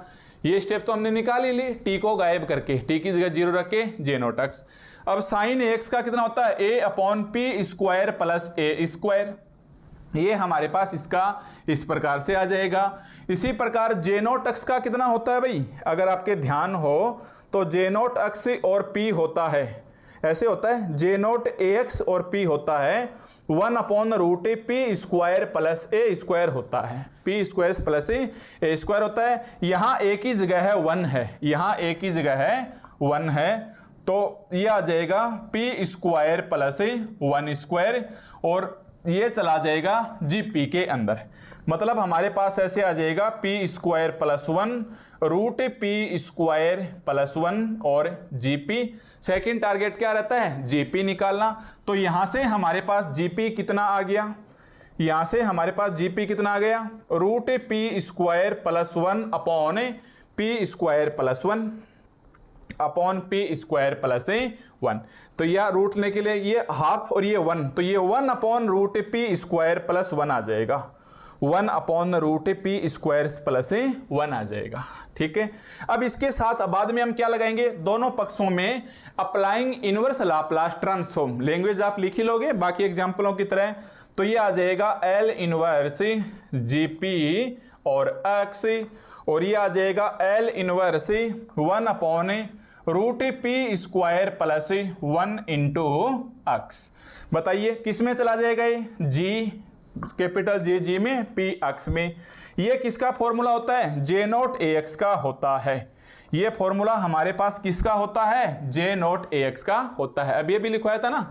[SPEAKER 1] ये स्टेप तो हमने निकाल ही ली, टी को गायब करके, टी की जगह जीरो रख के जे नोट एक्स। अब साइन एक्स का कितना होता है, ए upon p square plus A square, ये हमारे पास इसका इस प्रकार से आ जाएगा। इसी प्रकार जे नोट एक्स का कितना होता है भाई, अगर आपके ध्यान हो तो जे नोट एक्स और पी होता है, ऐसे होता है, जे नोट ए एक्स और पी होता है 1 upon root P square plus A square होता है, P square plus A square होता है। यहाँ एक ही जगह है 1 है, यहाँ एक ही जगह है 1 है, तो ये आ जाएगा पी स्क्वायर प्लस 1 स्क्वायर, और ये चला जाएगा जी पी के अंदर, मतलब हमारे पास ऐसे आ जाएगा p square plus 1 root P square plus 1 और जी पी। सेकेंड टारगेट क्या रहता है, जीपी निकालना, तो यहां से हमारे पास जीपी कितना आ गया, यहां से हमारे पास जीपी कितना आ गया, root P square plus 1 upon p square plus 1 upon p square plus 1। तो यह रूट लेने के लिए ये हाफ और ये 1, तो ये 1 upon root P square plus 1 आ जाएगा, 1 upon root P square plus 1 आ जाएगा। ठीक है, अब इसके साथ बाद में हम क्या लगाएंगे, दोनों पक्षों में applying inverse Laplace transform, language आप लिख ही लोगे बाकी एग्जांपलों की तरह, तो ये आ जाएगा एल इनवर्स जी पी और एक्स, और ये आ जाएगा L inverse 1 upon root P square plus 1 into X. बताइए किस में चला जाएगा ये, जी कैपिटल जी, जी में, पी एक्स में। ये किसका फॉर्मूला होता है, जे नोट ए एक्स का होता है, ये फॉर्मूला हमारे पास किसका होता है, जे नोट ए एक्स का होता है। अभी अभी लिखवाया था ना,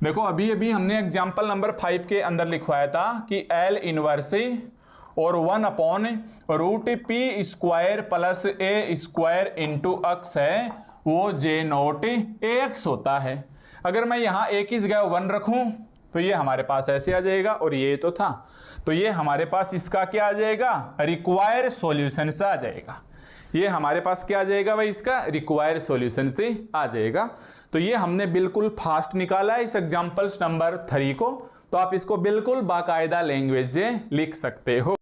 [SPEAKER 1] देखो अभी अभी हमने एग्जाम्पल नंबर 5 के अंदर लिखवाया था कि एल इनवर्स और 1 upon root P square plus A square into x है, वो जे नोट ए एक्स होता है। अगर मैं यहाँ एक ही जगह 1 रखूं तो ये हमारे पास ऐसे आ जाएगा, और ये तो था, तो ये हमारे पास इसका क्या आ जाएगा, रिक्वायर सॉल्यूशन से आ जाएगा, ये हमारे पास क्या आ जाएगा भाई, इसका रिक्वायर सॉल्यूशन से आ जाएगा। तो ये हमने बिल्कुल फास्ट निकाला है इस एग्जाम्पल नंबर 3 को, तो आप इसको बिल्कुल बाकायदा लैंग्वेज से लिख सकते हो।